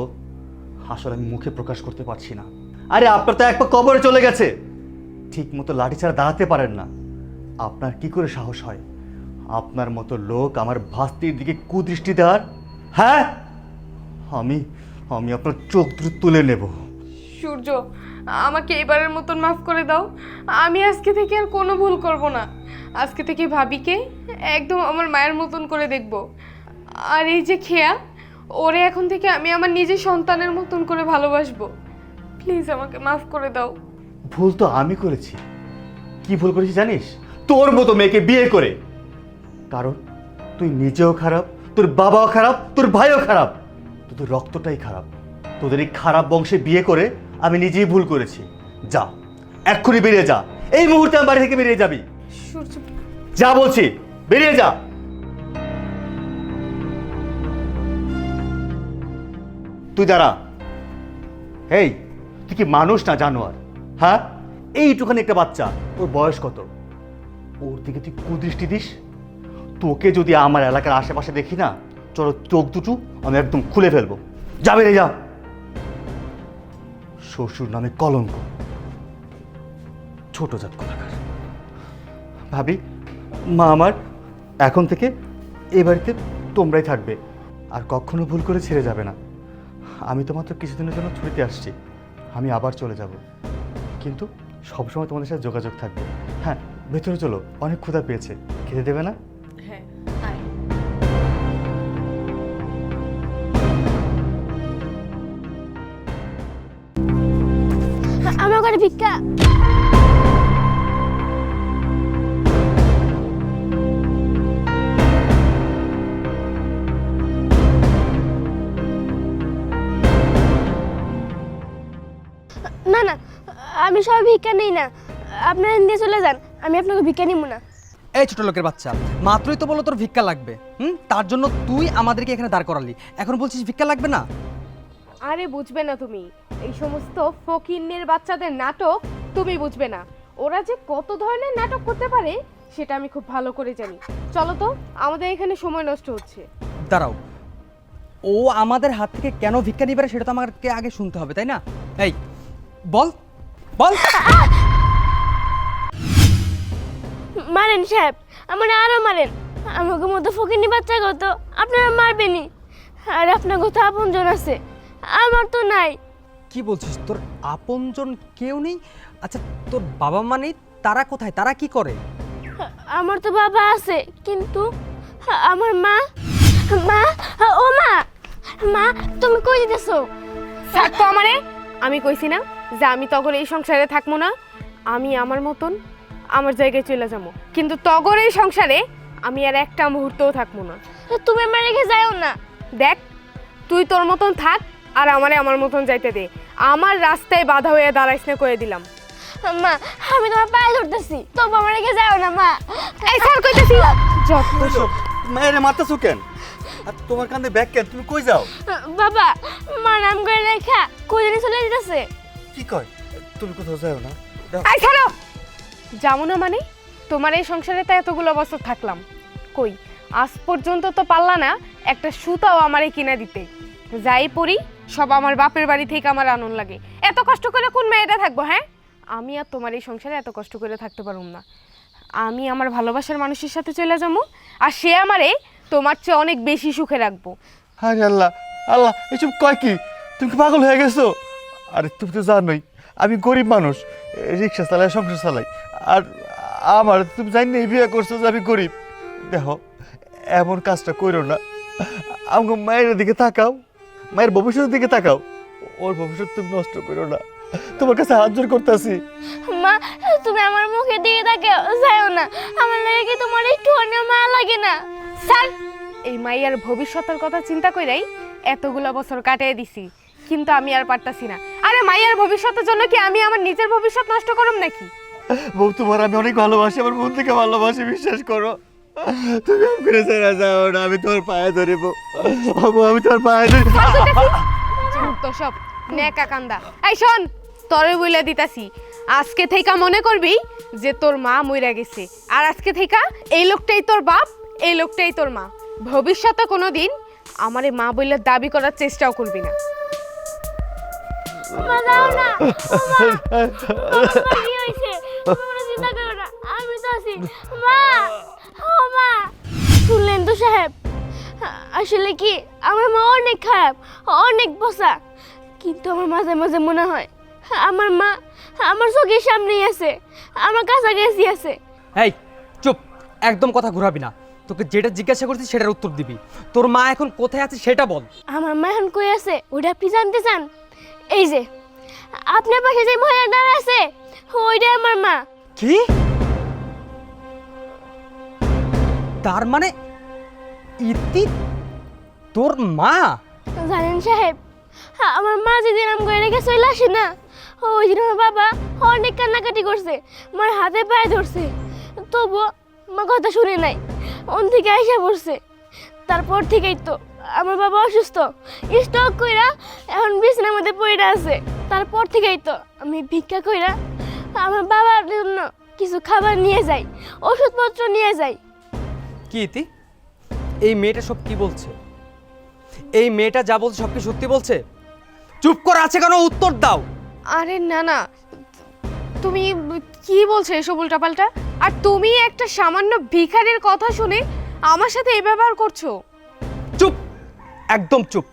আসলে আমি মুখে প্রকাশ করতে পারছি না। আরে আপনার তো এক পা কবরে চলে গেছে, ঠিক মতো লাঠি ছাড়া দাঁড়াতে পারেন না। আপনার কি করে সাহস হয় আপনার মতো লোক আমার ভাস্তির দিকে কুদৃষ্টি দেওয়ার? হ্যাঁ, আমি আমি আপনার চোখ দুটো তুলে নেব। সূর্য, আমাকে এবারের মতন মাফ করে দাও। আমি আজকে থেকে আর কোনো ভুল করব না। আজকে থেকে ভাবিকে একদম আমার মায়ের মতন করে দেখব। আর এই যে খেয়া, ওরে এখন থেকে আমি আমার নিজের সন্তানের মতন করে ভালোবাসবো। প্লিজ আমাকে মাফ করে দাও। ভুল তো আমি করেছি। কি ভুল করেছি জানিস? তোর মতো মেয়েকে বিয়ে করে। কারণ তুই নিজেও খারাপ, তোর বাবাও খারাপ, তোর ভাইও খারাপ, তোদের রক্তটাই খারাপ। তোদের এই খারাপ বংশে বিয়ে করে আমি নিজেই ভুল করেছি। যা, এক্ষুনি বেরিয়ে যা। এই মুহূর্তে আমার বাড়ি থেকে বেরিয়ে যাবি। সূর্য, যা বলছি, বেরিয়ে যা। তুই দাঁড়া। এই, তুই কি মানুষ না জানোয়ার? হ্যাঁ, এইটুখানি একটা বাচ্চা, ওর বয়স কত? ওর দিকে তুই কুদৃষ্টি দিস? তোকে যদি আমার এলাকার আশেপাশে দেখি না, চলো চোখ দুটো আমি একদম খুলে ফেলবো। যা, বেরিয়ে যা। শ্বশুর নামে কলঙ্ক, ছোট জাত কোথাকার। ভাবি, মা আমার এখন থেকে এই বাড়িতে তোমরাই থাকবে, আর কখনো ভুল করে ছেড়ে যাবে না। আমি তো মাত্র কিছুদিনের জন্য ছুটিতে আসছি, আমি আবার চলে যাব, কিন্তু সবসময় তোমাদের সাথে যোগাযোগ থাকবে। হ্যাঁ, ভেতরে চলো, অনেক ক্ষুধা পেয়েছে, খেতে দেবে না? হ্যাঁ, আমার ঘরে ভিক্ষা। না না, আমি সব ভিক্ষা নেই না, আপনারা নিয়ে চলে যান, আমি আপনাকে ভিক্ষা নিব না। এই ছোট লোকের বাচ্চা, মাত্রই তো বলো তোর ভিক্ষা লাগবে। তার জন্য তুই আমাদেরকে এখানে দাঁড় করালি, এখন বলছিস ভিক্ষা লাগবে না? আরে বুঝবে না তুমি, এই সমস্ত ফকিন্নের বাচ্চাদের নাটক তুমি বুঝবে না। ওরা যে কত ধরনের নাটক করতে পারে সেটা আমি খুব ভালো করে জানি। চলো তো, আমাদের এখানে সময় নষ্ট হচ্ছে। দাঁড়াও, ও আমাদের হাত থেকে কেন ভিক্ষা নিবে সেটা তো আমাকে আগে শুনতে হবে, তাই না? এই বল বল। মারেন সাহেব, আমার আরো মারেন, আমাকে মতো ফকিনি বাচ্চা কত আপনারা মারবেনি। আর আপনার কথা আপনজন আছে, আমার তো নাই। কি বলছিস, তোর আপনজন কেউ নেই? আচ্ছা, তোর বাবা মা নেই, তারা কোথায়, তারা কি করে? আমার তো বাবা আছে, কিন্তু আমার মা, মা, ও মা, মা তুমি কই দিতেছো? থাকতো আমারে, আমি কইছি না যে আমি তখন এই সংসারে থাকবো না। আমি আমার মতন আমার জায়গায় চলে যাবো, কিন্তু তগর এই সংসারে আমি আর একটা মুহূর্তও থাকবো না। তুমি আমার রেখে যাও না। দেখ, তুই তোর মতন থাক আর আমারে আমার মতন যাইতে দে। আমার রাস্তায় বাধা হয়ে দাঁড়াইস না কয়ে দিলাম। মা আমি তোমার পায়ে ধরতেছি, তবু আমার রেখে যাও না মা। এই স্যার কইতেছি যত সব। মায়ের মারতেছো কেন? আর তোমার কান্দে ব্যাগ কেন? তুমি কই যাও? বাবা মা নাম করে রেখা কই জানি চলে যেতেছে। কি কয়? তুমি কোথাও যাও না? এই ছাড়ো। যাবো না মানে? তোমার এই সংসারে তো এতগুলো বছর থাকলাম, কই আজ পর্যন্ত তো পারলা না একটা সুতাও আমারে কিনে দিতে। যাই পড়ি সব আমার বাপের বাড়ি থেকে আমার আনন্দ লাগে। এত কষ্ট করে কোন মেয়েটা থাকবো? হ্যাঁ, আমি আর তোমার এই সংসারে এত কষ্ট করে থাকতে পারুম না। আমি আমার ভালোবাসার মানুষের সাথে চলে যাবো, আর সে আমারে তোমার চেয়ে অনেক বেশি সুখে রাখবো। আরে আল্লাহ আল্লাহ, এসব কয় কি? তুমি কি পাগল হয়ে গেছো? আরে তুমি তো জানোই আমি গরিব মানুষ, রিক্সা চালাই, সংসার চালাই। আর আমার তুমি জানি না বিয়ে করছো যে আমি গরিব। দেখো, এমন কাজটা করো না। আমাকে মায়ের দিকে তাকাও, মায়ের ভবিষ্যতের দিকে তাকাও। ওর ভবিষ্যৎ তুমি নষ্ট করো না, তোমার কাছে হাত জোর করতেছি। মা তুমি আমার মুখের দিকে তাকাও, যাও না। আমার লাগে কি তোমার একটু অনেক মায়া লাগে না? স্যার, এই মাইয়ার ভবিষ্যতের কথা চিন্তা কইরাই এতগুলো বছর কাটিয়ে দিছি, কিন্তু আমি আর পারতাছি না। আরে মাইয়ার ভবিষ্যতের জন্য কি আমি আমার নিজের ভবিষ্যৎ নষ্ট করব নাকি? বউ, তোমার আমি অনেক ভালোবাসি, আমার মন থেকে ভালোবাসি, বিশ্বাস করো। তুমি করে ছেড়ে যাও না, আমি তোমার পায়ে ধরিব। আমি তোমার পায়ে ধরি। তো সব নেকা কান্দা। এই শোন, তরে বইলা দিতাছি, আজকে থেকে মনে করবি যে তোর মা মইরা গেছে, আর আজকে থেকে এই লোকটাই তোর বাপ, এই লোকটাই তোর মা। ভবিষ্যতে কোনোদিন আমারে মা বইলে দাবি করার চেষ্টাও করবি না। মা যাও না। মা কি হইছে? তোমরা চিন্তা করো না, আমি তো আছি। মা, ও মা। শুনলেন তো সাহেব, আসলে কি আমার মা অনেক খারাপ, অনেক বসা, কিন্তু আমার মাঝে মাঝে মনে হয় আমার মা আমার চোখের সামনেই আছে, আমার কাছাকাছি আছে। এই চুপ, একদম কথা ঘুরাবি না। তোকে যেটা জিজ্ঞাসা করছি সেটার উত্তর দিবি। তোর মা এখন কোথায় আছে সেটা বল। আমার মা এখন কই আছে ওটা আপনি জানতে চান? এই যে আপনার পাশে যে মহিলাটা আছে ওইটাই আমার মা। কি? তার মানে ইতি তোর মা? জানেন সাহেব, আমার মা যেদিন আম করে রেখে চলে আসে না, ওই দিন আমার বাবা অনেক কান্নাকাটি করছে, মার হাতে পায়ে ধরছে, তবুও মা কথা শুনে নাই, ওন থেকে আইসা পড়ছে। তারপর থেকেই তো আমার বাবা অসুস্থ, স্ট্রোক কইরা এখন বিছানার মধ্যে পড়ে আছে। তারপর থেকেই তো আমি ভিক্ষা কইরা আমার বাবার জন্য কিছু খাবার নিয়ে যাই, ওষুধপত্র নিয়ে যাই। কি ইতি? এই মেয়েটা সব কি বলছে? এই মেয়েটা যা বলছে সব কি সত্যি বলছে? চুপ করে আছে কেন? উত্তর দাও। আরে না না, তুমি কি বলছো এসব উল্টাপাল্টা? আর তুমি একটা সামান্য ভিখারির কথা শুনে আমার সাথে এই ব্যবহার করছো? চুপ, একদম চুপ।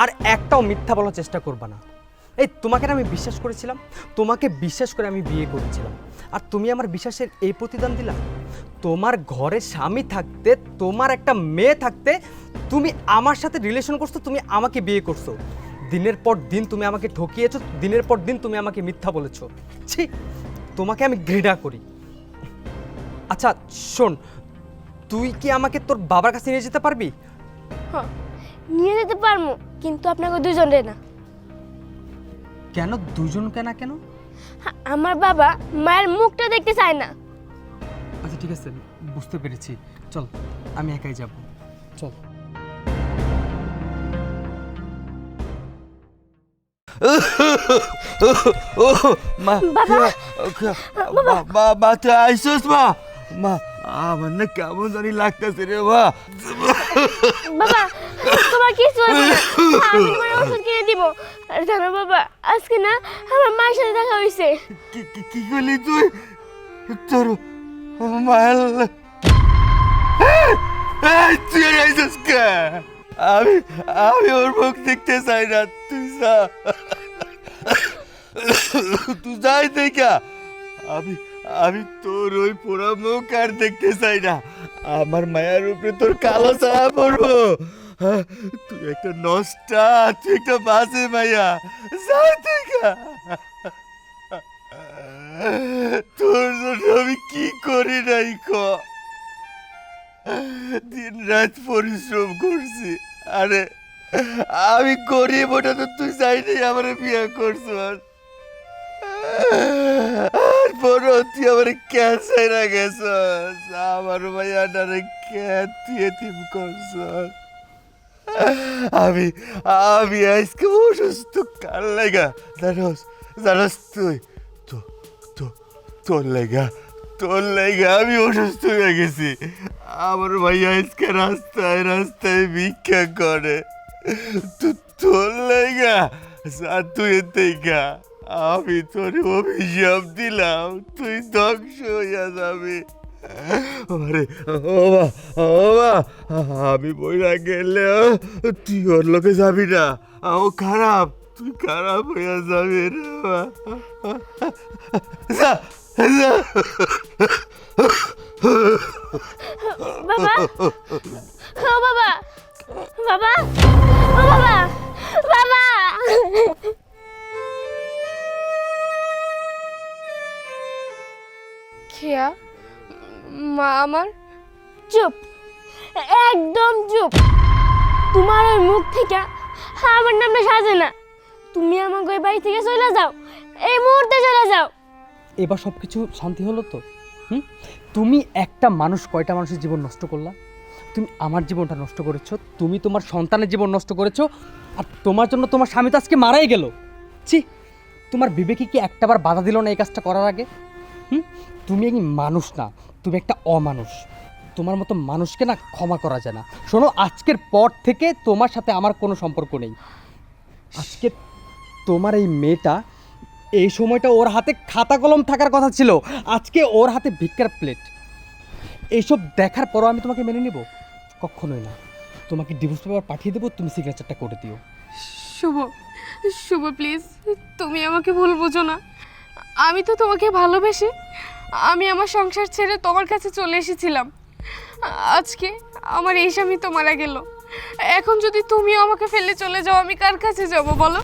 আর একটাও মিথ্যা বলার চেষ্টা করবা না। এই তোমাকে না আমি বিশ্বাস করেছিলাম, তোমাকে বিশ্বাস করে আমি বিয়ে করেছিলাম, আর তুমি আমার বিশ্বাসের এই প্রতিদান দিলা। তোমার ঘরে স্বামী থাকতে, তোমার একটা মেয়ে থাকতে তুমি আমার সাথে রিলেশন করছো, তুমি আমাকে বিয়ে করছো। দিনের পর দিন তুমি আমাকে ঠকিয়েছো, দিনের পর দিন তুমি আমাকে মিথ্যা বলেছো। ছি, তোমাকে আমি ঘৃণা করি। আচ্ছা শোন, তুই কি আমাকে তোর বাবার কাছে নিয়ে যেতে পারবি? হ্যাঁ, নিয়ে যেতে পারবো, কিন্তু আপনাকে দুজনে না। কেন দুজনকে না? কেন? আমার বাবা মায়ের মুখটা দেখতে চায় না। আচ্ছা ঠিক আছে, বুঝতে পেরেছি। চল, আমি একাই যাব। চল। মা, বাবা। মা তুই আইসোস? মা, মা আমার না কেমন জানি লাগতেছে রে মা। বাবা তোমার কিছু হবে না, আমি তোমার ওষুধ কিনে দিব। আর জানো বাবা, আজকে না আমার মায়ের সাথে দেখা হয়েছে। কি করলি তুই? তোর মায়ের তুই আইসোস কে? আমি ওর মুখ দেখতে চাই না, তুই যা, তুই যাই দেখা। আমি তোর ওই পোড়া মুখ আর দেখতে চাই না। আমার মায়ের উপরে তোর কালো ছায়া পড়বো। তুই একটা নষ্টা, তুই একটা বাজে মাইয়া, যাই দেখা। তোর জন্য আমি কি করি নাই ক? দিন রাত পরিশ্রম করছি, আরে আমি গরিব, ওটা তো তুই চাইনি আমার বিয়ে করছ। আর বড় তুই আমার ক্যান্সার গেছ, আমার ভাইয়াটারে তুই করছ। আমি আমি আজকে অসুস্থ কার লাগা জানোস? জানোস তুই? তো তো তোর লাগা আমি অসুস্থ হয়ে গেছি। আমার ভাইয়া আজকে রাস্তায় রাস্তায় ভিক্ষা করে। তোর লাগা তুই দেখা আমি তোর অভিশাপ দিলাম, তুই ধ্বংস হইয়া যাবি। আরে ও মা, আমি বইরা গেলে তুই ওর লোকে যাবি না, ও খারাপ, তুই খারাপ হইয়া যাবি রে মা। যা, যা। বাবা ও বাবা, বাবা ও বাবা, বাবা। খেয়া মা আমার। চুপ, একদম চুপ। তোমার ওই মুখ থেকে আমার নামটা সাজে না। তুমি আমাকে ওই বাড়ি থেকে চলে যাও, এই মুহূর্তে চলে যাও। এবার সব কিছু শান্তি হলো তো? তুমি একটা মানুষ কয়টা মানুষের জীবন নষ্ট করলা? তুমি আমার জীবনটা নষ্ট করেছো, তুমি তোমার সন্তানের জীবন নষ্ট করেছো, আর তোমার জন্য তোমার স্বামী তো আজকে মারাই গেল। ছি, তোমার বিবেকে কি একটাবার বাধা দিল না এই কাজটা করার আগে? তুমি এই মানুষ না, তুমি একটা অমানুষ। তোমার মতো মানুষকে না ক্ষমা করা যায় না। শোনো, আজকের পর থেকে তোমার সাথে আমার কোনো সম্পর্ক নেই। আজকে তোমার এই মেয়েটা, এই সময়টা ওর হাতে খাতা কলম থাকার কথা ছিল, আজকে ওর হাতে ভিক্ষার প্লেট। এইসব দেখার পরও আমি তোমাকে মেনে নিব? কখনোই না। তোমাকে ডিভোর্স পেপার পাঠিয়ে দেবো, তুমি সিগনেচারটা করে দিও। শুভ, শুভ প্লিজ, তুমি আমাকে ভুল বোঝো না। আমি তো তোমাকে ভালোবেসে আমি আমার সংসার ছেড়ে তোমার কাছে চলে এসেছিলাম। আজকে আমার এই স্বামী তো মারা গেল, এখন যদি তুমিও আমাকে ফেলে চলে যাও, আমি কার কাছে যাব বলো?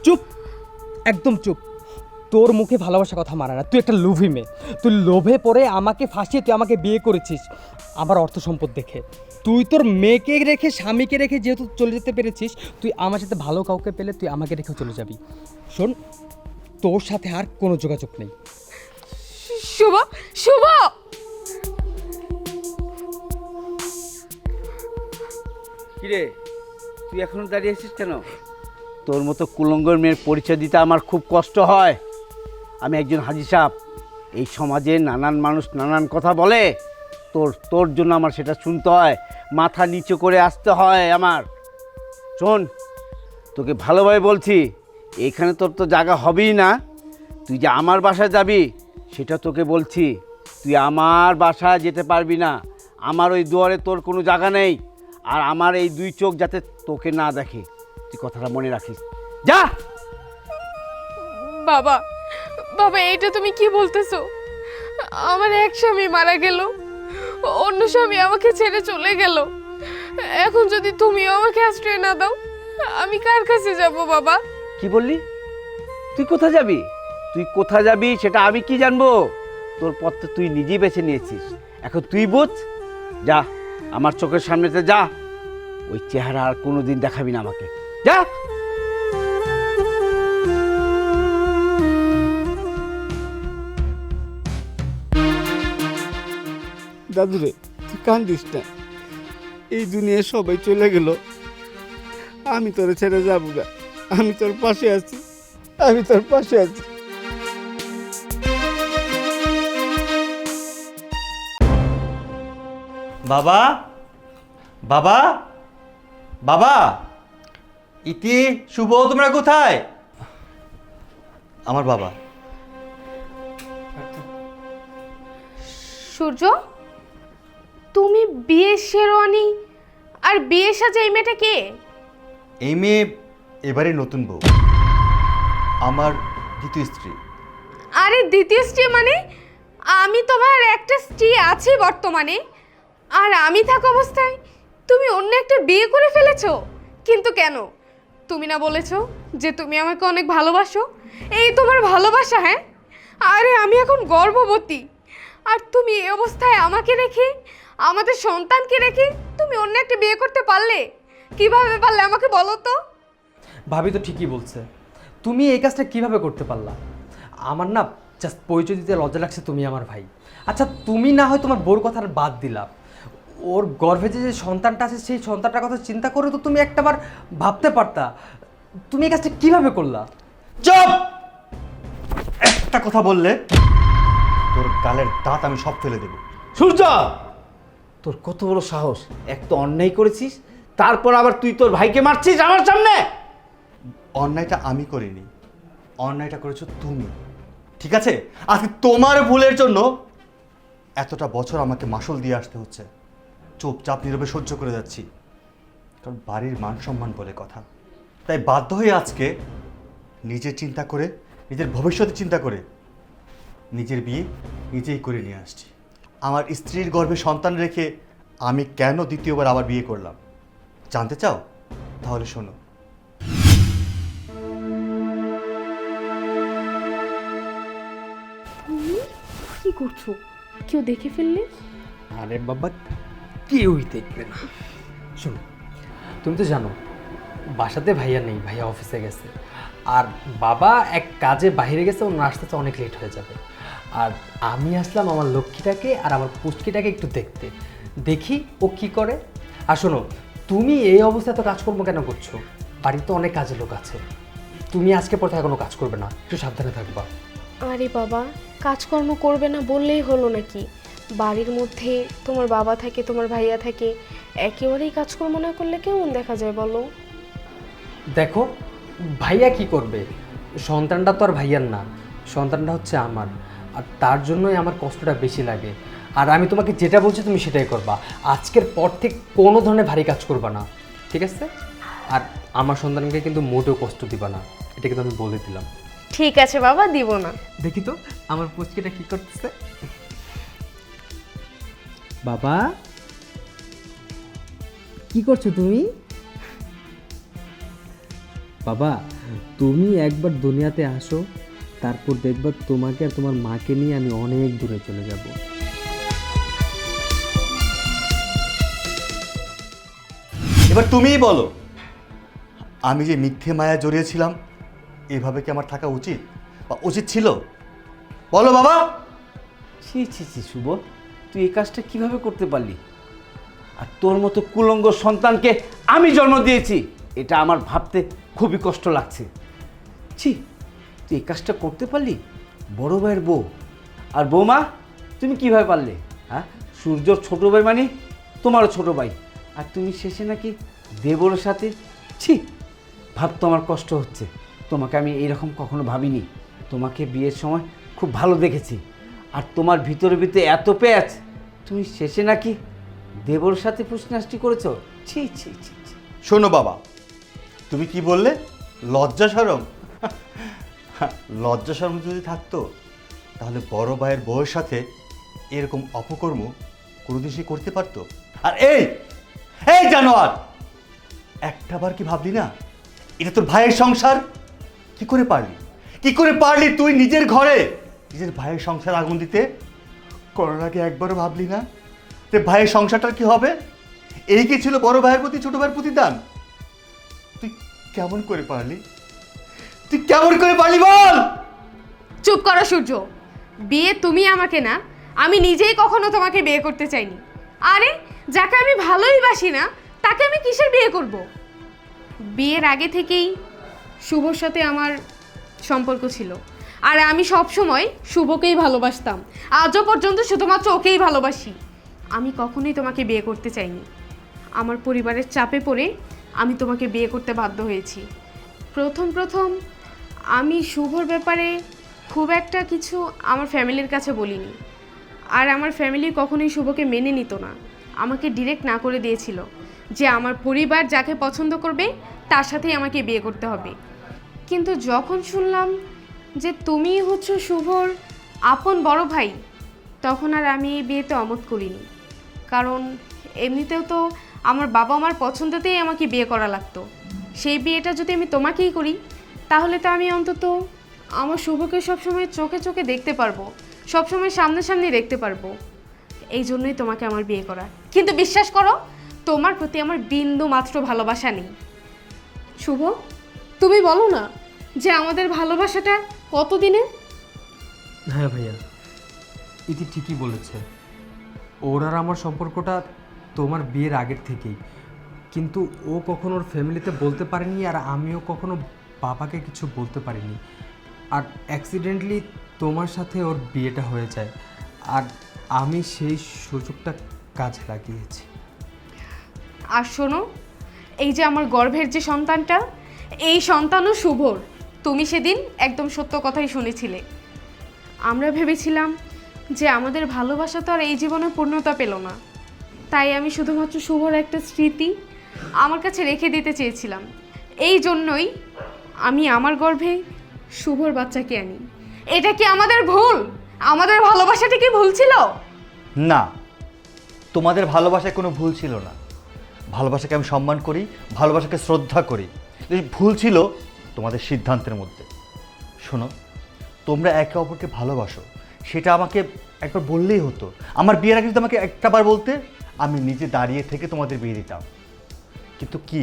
চুপ, একদম চুপ। তোর মুখে ভালোবাসার কথা মারা না, তুই একটা লোভী মেয়ে। তুই লোভে পড়ে আমাকে ফাঁসিয়ে তুই আমাকে বিয়ে করেছিস আমার অর্থ সম্পদ দেখে। তুই তোর মেয়েকে রেখে, স্বামীকে রেখে যেহেতু চলে যেতে পেরেছিস, তুই আমার সাথে ভালো কাউকে পেলে তুই আমাকে রেখে চলে যাবি। শোন, তোর সাথে আর কোনো যোগাযোগ নেই। শুভ, শুভ। কিরে, তুই এখনো দাঁড়িয়ে আছিস কেন? তোর মতো কুলঙ্গর মেয়ের পরিচয় দিতে আমার খুব কষ্ট হয়। আমি একজন হাজি সাহেব, এই সমাজে নানান মানুষ নানান কথা বলে, তোর জন্য আমার সেটা শুনতে হয়, মাথা নিচু করে আসতে হয় আমার। শোন, তোকে ভালোভাবে বলছি, এইখানে তোর তো জায়গা হবেই না। তুই যে আমার বাসায় যাবি সেটা তোকে বলছি, তুই আমার বাসায় যেতে পারবি না। আমার ওই দুয়ারে তোর কোনো জায়গা নেই, আর আমার এই দুই চোখ যাতে তোকে না দেখে, তুই কথাটা মনে রাখিস। যা। বাবা, বাবা, এটা তুমি কি বলতেছো? আমার এক স্বামী মারা গেল, অন্য স্বামী আমাকে ছেড়ে চলে গেল। এখন যদি তুমিও আমাকে আশ্রয় না দাও, আমি কার কাছে যাব বাবা? কি বললি? তুই কোথায় যাবি? তুই কোথায় যাবি সেটা আমি কি জানবো? তোর পথ তো তুই নিজেই বেছে নিয়েছিস, এখন তুই বোঝ। যা, আমার চোখের সামনেতে যা। ওই চেহারা আর কোনোদিন দেখাবি না আমাকে। যা। দাদুরে, তুই কান্দিস না। এই দুনিয়ায় সবাই চলে গেল, আমি তোরে ছেড়ে যাবো না। আমি তোর পাশে আছি, আমি তোর পাশে আছি। বাবা, বাবা, বাবা, ইতি, শুভ, তোমরা কোথায়? আমার বাবা। সূর্য, তুমি বিয়ের শেরওয়ানি আর বিয়ের সাজে এই মেয়েটা কে? এই মেয়ে এবারে নতুন বউ, আমার দ্বিতীয় স্ত্রী। আরে দ্বিতীয় স্ত্রী মানে? আমি তোমার একটা স্ত্রী আছি বর্তমানে, আর আমি থাকা অবস্থায় তুমি অন্য একটা বিয়ে করে ফেলেছো। কিন্তু কেন? তুমি না বলেছো যে তুমি আমাকে অনেক ভালোবাসো? এই তোমার ভালোবাসা? হ্যাঁ, আরে আমি এখন গর্ভবতী, আর তুমি এই অবস্থায় আমাকে রেখে, আমাদের সন্তানকে রেখে তুমি অন্য একটা বিয়ে করতে পারলে? কিভাবে পারলে আমাকে বলো তো? ভাবি তো ঠিকই বলছে, তুমি এই কাজটা কিভাবে করতে পারলা? আমার না জাস্ট পরিচয় দিতে লজ্জা লাগছে, তুমি আমার ভাই। আচ্ছা তুমি না হয় তোমার বোর কথা বাদ দিলাম, ওর গর্ভে যে সন্তানটা আছে সেই সন্তানটার কথা চিন্তা করে তো তুমি একটাবার ভাবতে পারতা। তুমি এই কাজটা কিভাবে করলা? চুপ! একটা কথা বললে তোর গালের দাঁত আমি সব ফেলে দেবো। সূর্য, তোর কত বড় সাহস! এক তো অন্যায় করেছিস, তারপর আবার তুই তোর ভাইকে মারছিস আমার সামনে। অন্যায়টা আমি করিনি, অন্যায়টা করেছো তুমি। ঠিক আছে, আজকে তোমার ভুলের জন্য এতটা বছর আমাকে মাসুল দিয়ে আসতে হচ্ছে। চুপচাপ নীরবে সহ্য করে যাচ্ছি, কারণ বাড়ির মান সম্মান বলে কথা। তাই বাধ্য হয়ে আজকে নিজের চিন্তা করে, নিজের ভবিষ্যতে চিন্তা করে নিজের বিয়ে নিজেই করে নিয়ে আসছি। আমার স্ত্রীর গর্ভে সন্তান রেখে আমি কেন দ্বিতীয়বার আবার বিয়ে করলাম জানতে চাও? তাহলে শোনো। কি করছো? কেউ দেখে ফেললে? আরে বাবা, কেউই দেখবে না। শোনো, তুমি তো জানো বাসাতে ভাইয়া নেই, ভাইয়া অফিসে গেছে, আর বাবা এক কাজে বাইরে গেছে, ওর আসতে তো অনেক লেট হয়ে যাবে। আর আমি আসলাম আমার লক্ষ্মীটাকে আর আমার পুষ্টিটাকে একটু দেখতে, দেখি ও কি করে। আর শোনো, তুমি এই অবস্থায় তো কাজকর্ম কেন করছো? বাড়িতে অনেক কাজের লোক আছে, তুমি আজকে পর থেকে কোনো কাজ করবে না, একটু সাবধানে থাকবা। আরে বাবা, কাজকর্ম করবে না বললেই হলো নাকি? বাড়ির মধ্যে তোমার বাবা থাকে, তোমার ভাইয়া থাকে, একেবারেই কাজকর্ম না করলে কেমন দেখা যায় বলো? দেখো, ভাইয়া কি করবে? সন্তানটা তো আর ভাইয়ার না, সন্তানটা হচ্ছে আমার, আর তার জন্যই আমার কষ্টটা বেশি লাগে। আর আমি তোমাকে যেটা বলছি তুমি সেটাই করবা, আজকের পর থেকে কোনো ধরনের ভারী কাজ করবা না, ঠিক আছে? আর আমার সন্তানকে কিন্তু মোটেও কষ্ট দিবা না, এটা কিন্তু আমি বলে দিলাম। ঠিক আছে বাবা, দিব না। দেখি তো আমার পুচকিটা কি করতেছে। বাবা, কি করছো তুমি? বাবা, তুমি একবার দুনিয়াতে আসো, তারপর দেখবা তোমাকে আর তোমার মাকে নিয়ে আমি অনেক দূরে চলে যাব। এবার তুমিই বলো, আমি যে মিথ্যে মায়া জড়িয়েছিলাম, এভাবে কি আমার থাকা উচিত বা উচিত ছিল? বলো বাবা। ছি ছি ছি শুভ, তুই এই কাজটা কিভাবে করতে পারলি? আর তোর মতো কুলঙ্গ সন্তানকে আমি জন্ম দিয়েছি, এটা আমার ভাবতে খুবই কষ্ট লাগছে। ছি, তুই এই কাজটা করতে পারলি? বড় ভাইয়ের বউ আর বৌমা, তুমি কিভাবে পারলে? হ্যাঁ, সূর্যর ছোট ভাই মানে তোমারও ছোট ভাই, আর তুমি শেষে নাকি দেবরের সাথে। ছি, ভাবতে আমার কষ্ট হচ্ছে। তোমাকে আমি এইরকম কখনো ভাবিনি। তোমাকে বিয়ের সময় খুব ভালো দেখেছি, আর তোমার ভিতরে ভিতরে এত পেঁয়াজ, তুমি শেষে নাকি দেবর সাথে ফুসনাষ্টি করেছো। ছি ছি ছি ছি। শোনো বাবা, তুমি কি বললে? লজ্জা শরম? লজ্জা শরম যদি থাকতো তাহলে বড় ভাইয়ের বউয়ের সাথে এরকম অপকর্ম কোনোদিন সে করতে পারতো? আর এই এই জানোয়ার, একটাবার কি ভাবলি না এটা তোর ভাইয়ের সংসার? কি করে পারলি, কি করে পারলি তুই নিজের ঘরে নিজের ভাইয়ের সংসার আগুন দিতে? করার আগে একবারও ভাবলি না যে ভাইয়ের সংসারটার কি হবে? এই কি ছিল বড় ভাইয়ের প্রতি ছোট ভাইয়ের প্রতিদান? তুই কেমন করে পারলি, তুই কেমন করে পারলি বল? চুপ করো সূর্য, বিয়ে তুমি আমাকে না, আমি নিজেই কখনো তোমাকে বিয়ে করতে চাইনি। আরে যাকে আমি ভালোই বাসি না তাকে আমি কিসের বিয়ে করব? বিয়ের আগে থেকেই শুভর সাথে আমার সম্পর্ক ছিল, আর আমি সব সময় শুভকেই ভালোবাসতাম, আজও পর্যন্ত শুধুমাত্র ওকেই ভালোবাসি। আমি কখনোই তোমাকে বিয়ে করতে চাইনি। আমার পরিবারের চাপে পড়ে আমি তোমাকে বিয়ে করতে বাধ্য হয়েছি। প্রথম আমি শুভর ব্যাপারে খুব একটা কিছু আমার ফ্যামিলির কাছে বলিনি, আর আমার ফ্যামিলি কখনোই শুভকে মেনে নিত না, আমাকে ডিরেক্ট না করে দিয়েছিল যে আমার পরিবার যাকে পছন্দ করবে তার সাথেই আমাকে বিয়ে করতে হবে। কিন্তু যখন শুনলাম যে তুমি হচ্ছে শুভর আপন বড় ভাই, তখন আর আমি এই বিয়েতে অমত করিনি। কারণ এমনিতেও তো আমার বাবা মার পছন্দতেই আমাকে বিয়ে করা লাগতো। সেই বিয়েটা যদি আমি তোমাকেই করি তাহলে তো আমি অন্তত আমার শুভকে সবসময় চোখে চোখে দেখতে পারবো, সবসময় সামনাসামনি দেখতে পারবো। এই জন্যই তোমাকে আমার বিয়ে করা। কিন্তু বিশ্বাস করো, তোমার প্রতি আমার বিন্দু মাত্র ভালোবাসা নেই। শুভ, তুমি বলো না যে আমাদের ভালোবাসাটা কতদিনের? হ্যাঁ ভাইয়া, ইতি ঠিকই বলেছে। ওর আর আমার সম্পর্কটা তোমার বিয়ের আগের থেকেই, কিন্তু ও কখনো ওর ফ্যামিলিতে বলতে পারেনি, আর আমিও কখনো বাবাকে কিছু বলতে পারিনি। আর অ্যাক্সিডেন্টলি তোমার সাথে ওর বিয়েটা হয়ে যায়, আর আমি সেই সুযোগটা কাজে লাগিয়েছি। আর শোনো, এই যে আমার গর্ভের যে সন্তানটা, এই সন্তানও শুভর। তুমি সেদিন একদম সত্য কথাই শুনেছিলে। আমরা ভেবেছিলাম যে আমাদের ভালোবাসা তো আর এই জীবনে পূর্ণতা পেল না, তাই আমি শুধুমাত্র শুভর একটা স্মৃতি আমার কাছে রেখে দিতে চেয়েছিলাম। এই জন্যই আমি আমার গর্ভে শুভর বাচ্চাকে আনি। এটা কি আমাদের ভুল? আমাদের ভালোবাসাটা কি ভুল ছিল? না, তোমাদের ভালোবাসায় কোনো ভুল ছিল না। ভালোবাসাকে আমি সম্মান করি, ভালোবাসাকে শ্রদ্ধা করি। এই ভুল ছিল তোমাদের সিদ্ধান্তের মধ্যে। শোনো, তোমরা একে অপরকে ভালোবাসো, সেটা আমাকে একবার বললেই হতো। আমার বিয়ের আগে যদি আমাকে একটাবার বলতে, আমি নিজে দাঁড়িয়ে থেকে তোমাদের বিয়ে দিতাম। কিন্তু কি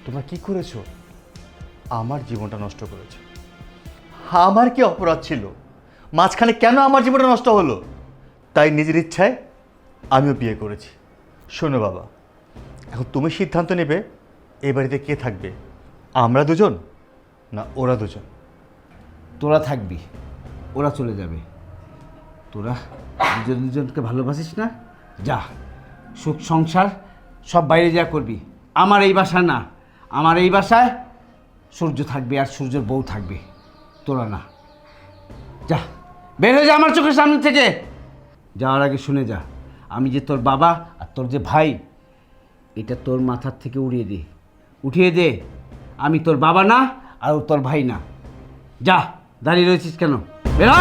তোমরা কি করেছো? আমার জীবনটা নষ্ট করেছো। আমার কি অপরাধ ছিল? মাঝখানে কেন আমার জীবনটা নষ্ট হলো? তাই নিজের ইচ্ছায় আমিও বিয়ে করেছি। শোনো বাবা, এখন তুমি সিদ্ধান্ত নেবে এই বাড়িতে কে থাকবে, আমরা দুজন না ওরা দুজন। তোরা থাকবি, ওরা চলে যাবে। তোরা দুজন দুজনকে ভালোবাসিস না? যা, সুখ সংসার সব বাইরে যা করবি। আমার এই বাসা না, আমার এই বাসায় সূর্য থাকবে আর সূর্যের বউ থাকবে, তোরা না। যা, বের হয়ে যা আমার চোখের সামনে থেকে। যাওয়ার আগে শুনে যা, আমি যে তোর বাবা আর তোর যে ভাই, এটা তোর মাথার থেকে উঠিয়ে দে। আমি তোর বাবা না, আর ও তোর ভাই না। যা, দাঁড়িয়ে রয়েছিস কেন? বের হ।